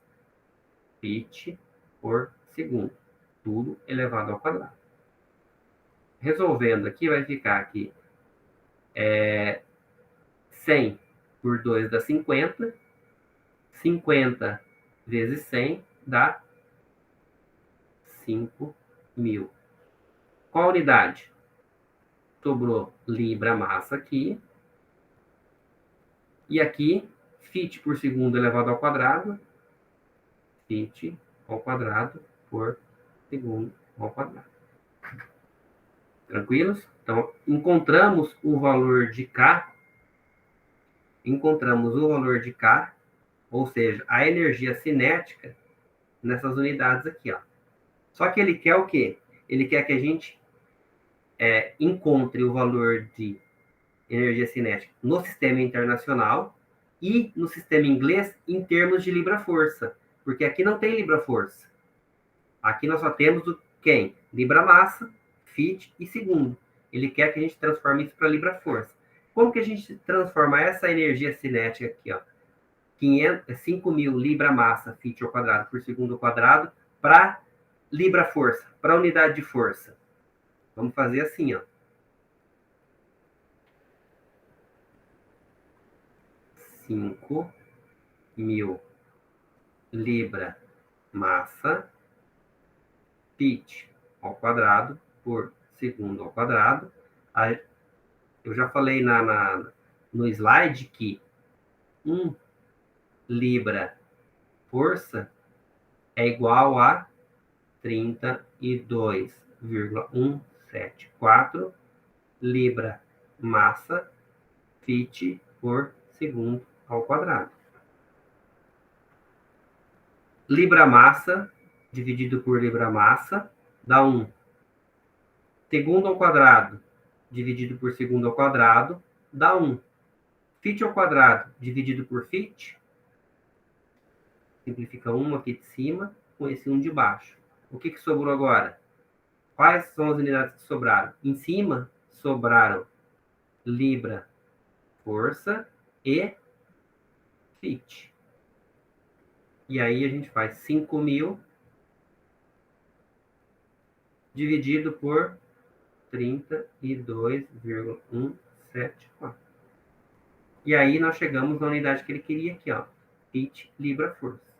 feet por segundo. Tudo elevado ao quadrado. Resolvendo aqui, vai ficar aqui 100 por 2 dá 50. 50 vezes 100 dá 5.000. Qual a unidade? Sobrou libra-massa aqui. E aqui, feet por segundo elevado ao quadrado. Feet ao quadrado por segundo ao quadrado. Tranquilos? Então, encontramos o valor de K. Encontramos o valor de K, ou seja, a energia cinética nessas unidades aqui, ó. Só que ele quer o quê? Ele quer que a gente encontre o valor de energia cinética no sistema internacional e no sistema inglês em termos de libra-força. Porque aqui não tem libra-força. Aqui nós só temos quem? Libra-massa, feet e segundo. Ele quer que a gente transforme isso para libra-força. Como que a gente transforma essa energia cinética aqui, ó? 5.000 libra-massa, feet ao quadrado por segundo ao quadrado, para libra-força, para unidade de força. Vamos fazer assim, ó. 5.000 libra-massa, feet ao quadrado por segundo ao quadrado. Eu já falei no slide que 1 libra força é igual a 32,174 libra massa feet por segundo ao quadrado. Libra massa dividido por libra massa dá 1. Segundo ao quadrado dividido por segundo ao quadrado dá 1. Feet ao quadrado dividido por feet, simplifica 1 aqui de cima com esse 1 de baixo. O que sobrou agora? Quais são as unidades que sobraram? Em cima sobraram libra, força e feet. E aí a gente faz 5.000 dividido por 32,174. E aí nós chegamos na unidade que ele queria aqui, ó. Feet, libra, força.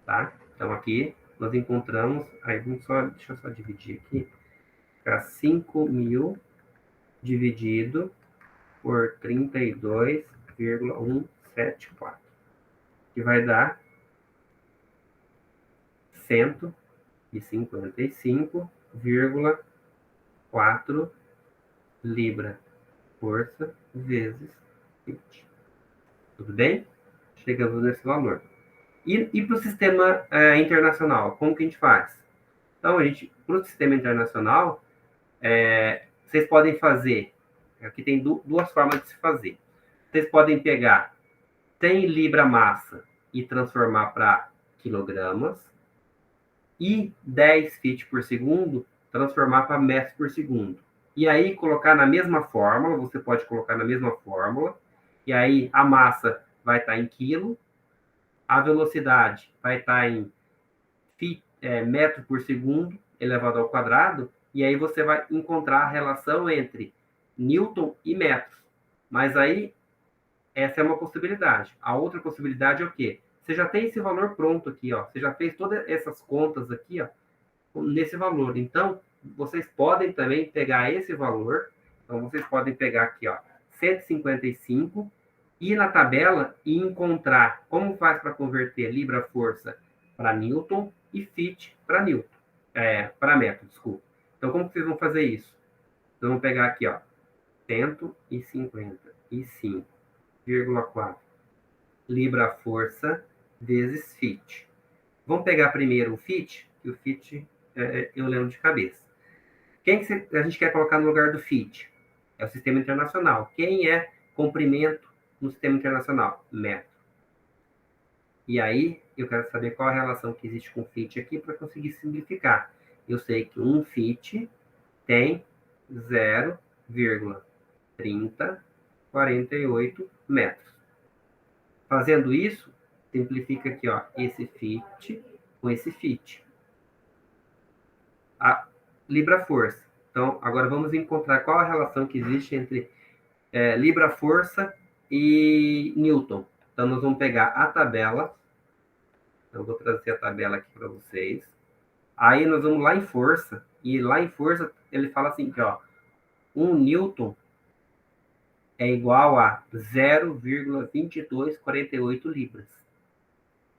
Tá? Então aqui nós encontramos, aí deixa eu só dividir aqui, ficar 5.000 dividido por 32,174, que vai dar 155,4 libra força vezes 20. Tudo bem? Chegamos nesse valor. E para o sistema internacional, como que a gente faz? Então, para o sistema internacional, vocês podem fazer, aqui tem duas formas de se fazer. Vocês podem pegar 100 libra-massa e transformar para quilogramas, e 10 feet por segundo transformar para metros por segundo. E aí colocar na mesma fórmula, você pode colocar na mesma fórmula, e aí a massa vai estar em quilo, a velocidade vai estar em metro por segundo elevado ao quadrado, e aí você vai encontrar a relação entre Newton e metros. Mas aí, essa é uma possibilidade. A outra possibilidade é o quê? Você já tem esse valor pronto aqui, ó. Você já fez todas essas contas aqui, ó, nesse valor. Então, vocês podem também pegar esse valor. Então, vocês podem pegar aqui, ó, 155, ir na tabela e encontrar como faz para converter libra-força para Newton e feet para Newton. Para metro, desculpa. Então, como que vocês vão fazer isso? Então, vamos pegar aqui, ó, 155 145,4 libra-força vezes fit. Vamos pegar primeiro o fit, que o fit eu lembro de cabeça. Quem que a gente quer colocar no lugar do fit? É o sistema internacional. Quem é comprimento no sistema internacional? Metro. E aí, eu quero saber qual a relação que existe com o fit aqui para conseguir simplificar. Eu sei que um fit tem 0,3048 metros. Fazendo isso, simplifica aqui, ó, esse fit com esse fit. A libra-força. Então, agora vamos encontrar qual a relação que existe entre libra-força e Newton. Então, nós vamos pegar a tabela. Eu vou trazer a tabela aqui para vocês. Aí, nós vamos lá em força. E lá em força, ele fala assim, que, ó, 1 Newton é igual a 0,2248 libras.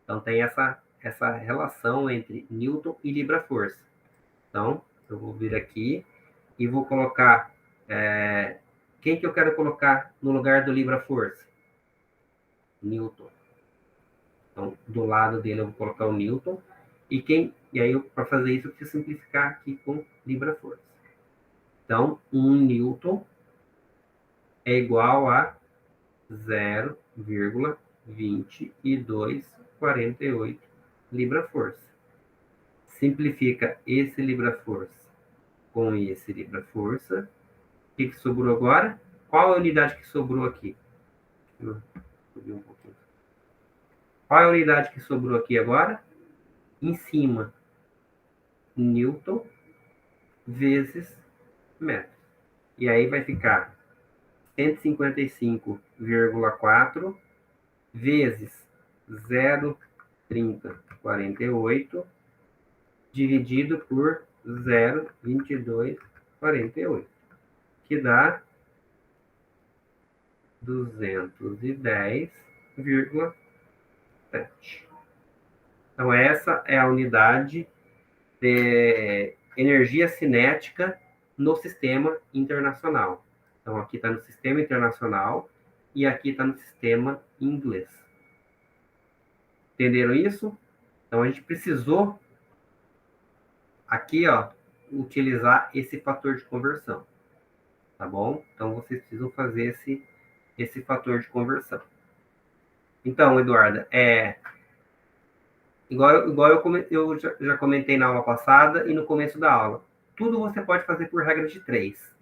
Então, tem essa relação entre Newton e libra-força. Então, eu vou vir aqui e vou colocar... quem que eu quero colocar no lugar do libra-força? Newton. Então, do lado dele eu vou colocar o Newton. E aí, para fazer isso, eu preciso simplificar aqui com libra-força. Então, 1 Newton é igual a 0,2248 libra-força. Simplifica esse libra-força com esse libra-força. O que sobrou agora? Qual a unidade que sobrou aqui? Qual é a unidade que sobrou aqui agora? Em cima, Newton vezes metro. E aí vai ficar 155,4 vezes 0,3048 dividido por 0,2248, que dá 210,7. Então, essa é a unidade de energia cinética no sistema internacional. Então, aqui está no sistema internacional e aqui está no sistema inglês. Entenderam isso? Então, a gente precisou aqui, ó, utilizar esse fator de conversão. Tá bom? Então, vocês precisam fazer esse fator de conversão. Então, Eduarda, igual eu já comentei na aula passada e no começo da aula. Tudo você pode fazer por regra de 3.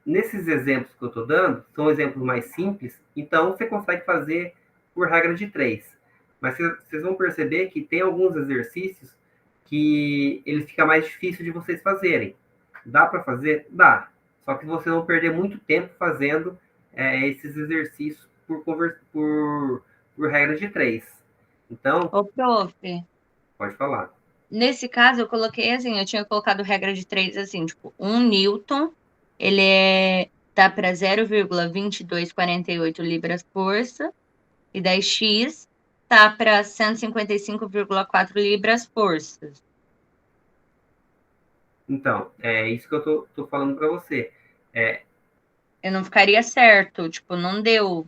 Nesses exemplos que eu estou dando, são exemplos mais simples, então você consegue fazer por regra de 3. Mas vocês vão perceber que tem alguns exercícios que ele fica mais difícil de vocês fazerem. Dá para fazer? Dá. Só que vocês vão perder muito tempo fazendo esses exercícios por regra de 3. Então... Ô, prof. Pode falar. Nesse caso, eu coloquei assim, eu tinha colocado regra de 3 assim, tipo, 1 Newton, ele tá para 0,2248 libras-força, e daí X tá para 155,4 libras-forças. Então, é isso que eu tô falando para você. Eu não ficaria certo, tipo, não deu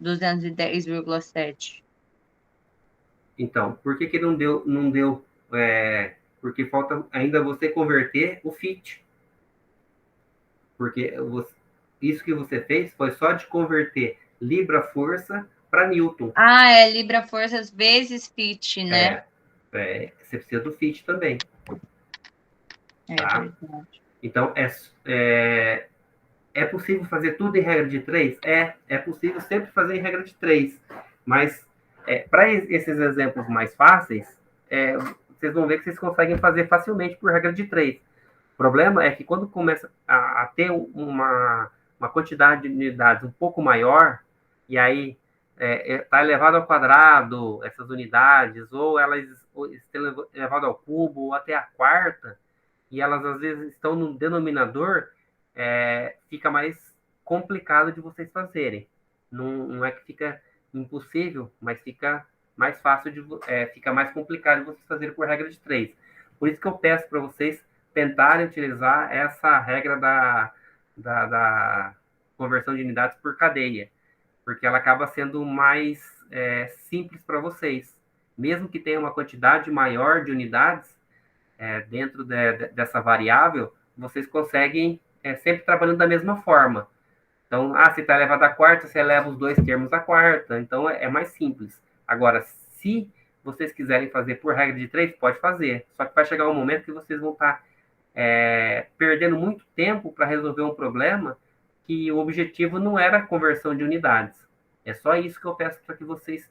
210,7. Então, por que não deu? Porque falta ainda você converter o fit. Porque isso que você fez foi só de converter libra-força para Newton. Ah, é libra-forças vezes fit, né? Você precisa do fit também. Tá? Verdade. Então, é possível fazer tudo em regra de 3? É possível sempre fazer em regra de 3. Mas, para esses exemplos mais fáceis, vocês vão ver que vocês conseguem fazer facilmente por regra de 3. O problema é que quando começa a ter uma quantidade de unidades um pouco maior, e aí está elevado ao quadrado essas unidades, ou elas estão elevado ao cubo, ou até a quarta, e elas às vezes estão no denominador, fica mais complicado de vocês fazerem. Não é que fica impossível, mas fica mais fácil, fica mais complicado de vocês fazerem por regra de 3. Por isso que eu peço para vocês tentarem utilizar essa regra conversão de unidades por cadeia, porque ela acaba sendo mais simples para vocês. Mesmo que tenha uma quantidade maior de unidades dentro dessa variável, vocês conseguem sempre trabalhando da mesma forma. Então, se está elevado à quarta, você eleva os dois termos à quarta. Então, é mais simples. Agora, se vocês quiserem fazer por regra de 3, pode fazer. Só que vai chegar um momento que vocês vão estar perdendo muito tempo para resolver um problema que o objetivo não era a conversão de unidades. É só isso que eu peço para que vocês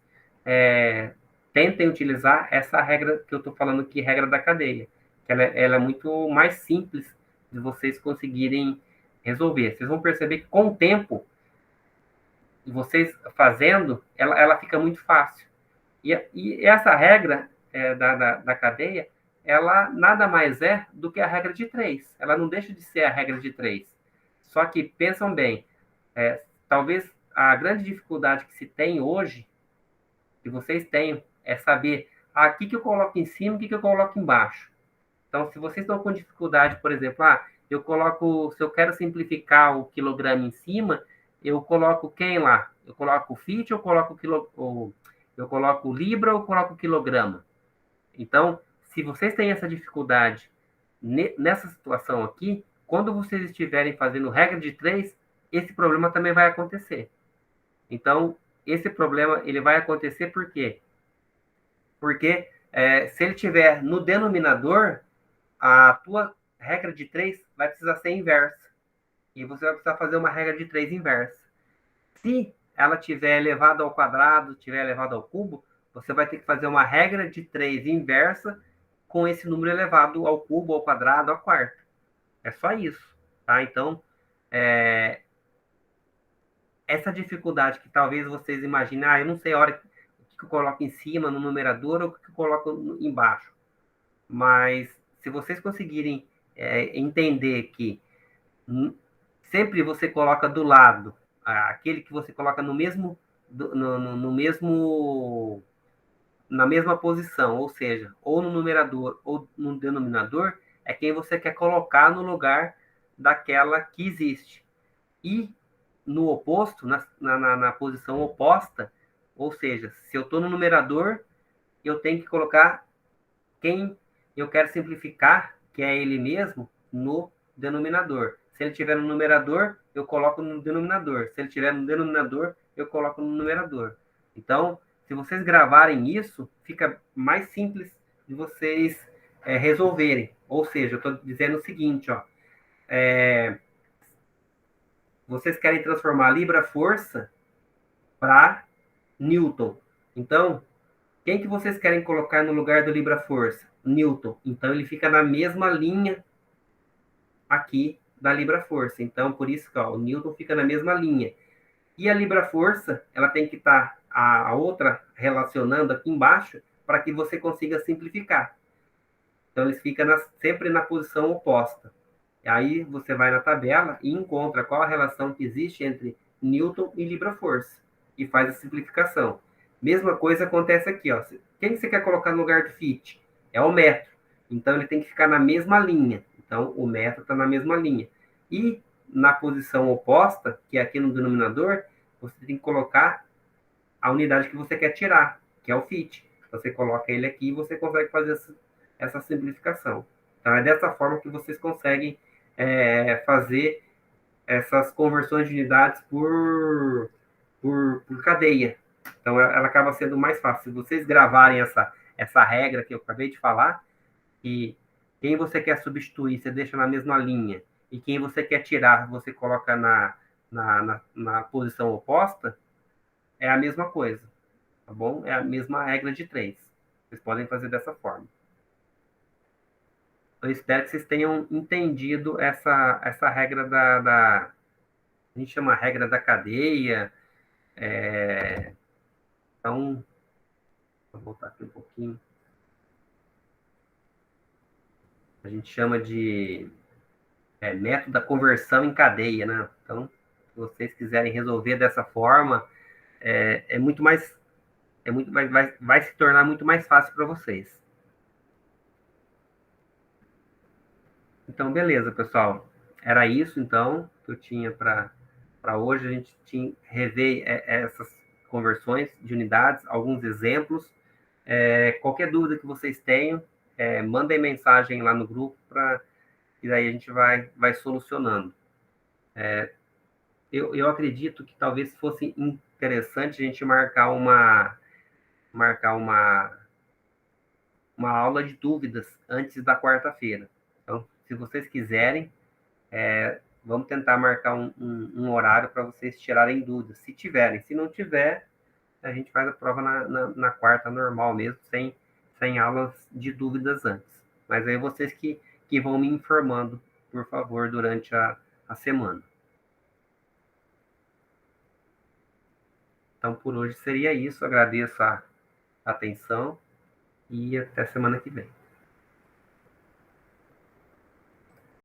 tentem utilizar essa regra que eu estou falando aqui, regra da cadeia. Ela é muito mais simples de vocês conseguirem resolver. Vocês vão perceber que com o tempo, vocês fazendo, ela fica muito fácil. E essa regra da cadeia, ela nada mais é do que a regra de 3. Ela não deixa de ser a regra de 3. Só que, pensam bem, talvez a grande dificuldade que se tem hoje, que vocês tenham, é saber o que eu coloco em cima e o que eu coloco embaixo. Então, se vocês estão com dificuldade, por exemplo, se eu quero simplificar o quilograma em cima, eu coloco quem lá? Eu coloco o fit, eu coloco eu coloco libra ou coloco quilograma? Então, se vocês têm essa dificuldade nessa situação aqui, quando vocês estiverem fazendo regra de 3, esse problema também vai acontecer. Então, esse problema ele vai acontecer por quê? Porque se ele estiver no denominador, a tua regra de 3 vai precisar ser inversa. E você vai precisar fazer uma regra de 3 inversa. Se ela tiver elevado ao quadrado, tiver elevado ao cubo, você vai ter que fazer uma regra de 3 inversa com esse número elevado ao cubo, ao quadrado, ao quarto. É só isso, tá? Então, essa dificuldade que talvez vocês imaginem, eu não sei a hora que eu coloco em cima, no numerador, ou o que eu coloco embaixo. Mas, se vocês conseguirem entender que sempre você coloca do lado aquele que você coloca no mesmo na mesma posição, ou seja, ou no numerador ou no denominador, é quem você quer colocar no lugar daquela que existe. E no oposto, na posição oposta, ou seja, se eu estou no numerador, eu tenho que colocar quem eu quero simplificar, que é ele mesmo, no denominador. Se ele estiver no numerador, eu coloco no denominador. Se ele estiver no denominador, eu coloco no numerador. Então, se vocês gravarem isso, fica mais simples de vocês resolverem. Ou seja, eu estou dizendo o seguinte, vocês querem transformar a libra-força para Newton. Então, quem que vocês querem colocar no lugar do libra-força? Newton. Então, ele fica na mesma linha aqui da libra-força. Então, por isso que o Newton fica na mesma linha. E a libra-força, ela tem que estar a outra relacionando aqui embaixo para que você consiga simplificar. Então, eles ficam sempre na posição oposta. E aí, você vai na tabela e encontra qual a relação que existe entre Newton e libra-força. E faz a simplificação. Mesma coisa acontece aqui, Quem você quer colocar no lugar do fit? É o metro. Então, ele tem que ficar na mesma linha. Então, o metro está na mesma linha. E na posição oposta, que é aqui no denominador, você tem que colocar a unidade que você quer tirar, que é o fit. Você coloca ele aqui e você consegue fazer essa simplificação. Então, é dessa forma que vocês conseguem fazer essas conversões de unidades por cadeia. Então, ela acaba sendo mais fácil. Se vocês gravarem essa regra que eu acabei de falar, e quem você quer substituir, você deixa na mesma linha, e quem você quer tirar, você coloca na posição oposta, é a mesma coisa, tá bom? É a mesma regra de 3. Vocês podem fazer dessa forma. Eu espero que vocês tenham entendido essa regra a gente chama regra da cadeia. Então, vou voltar aqui um pouquinho. A gente chama de método da conversão em cadeia, né? Então, se vocês quiserem resolver dessa forma, vai se tornar muito mais fácil para vocês. Então, beleza, pessoal. Era isso, então, que eu tinha para para hoje. A gente rever essas conversões de unidades, alguns exemplos. Qualquer dúvida que vocês tenham, mandem mensagem lá no grupo, e daí a gente vai solucionando. Eu acredito que talvez fosse interessante a gente marcar uma aula de dúvidas antes da quarta-feira. Então, se vocês quiserem, vamos tentar marcar um horário para vocês tirarem dúvidas, se tiverem. Se não tiver, a gente faz a prova na quarta normal mesmo, sem aulas de dúvidas antes. Mas aí vocês que vão me informando, por favor, durante a semana. Então, por hoje seria isso. Agradeço a atenção e até semana que vem.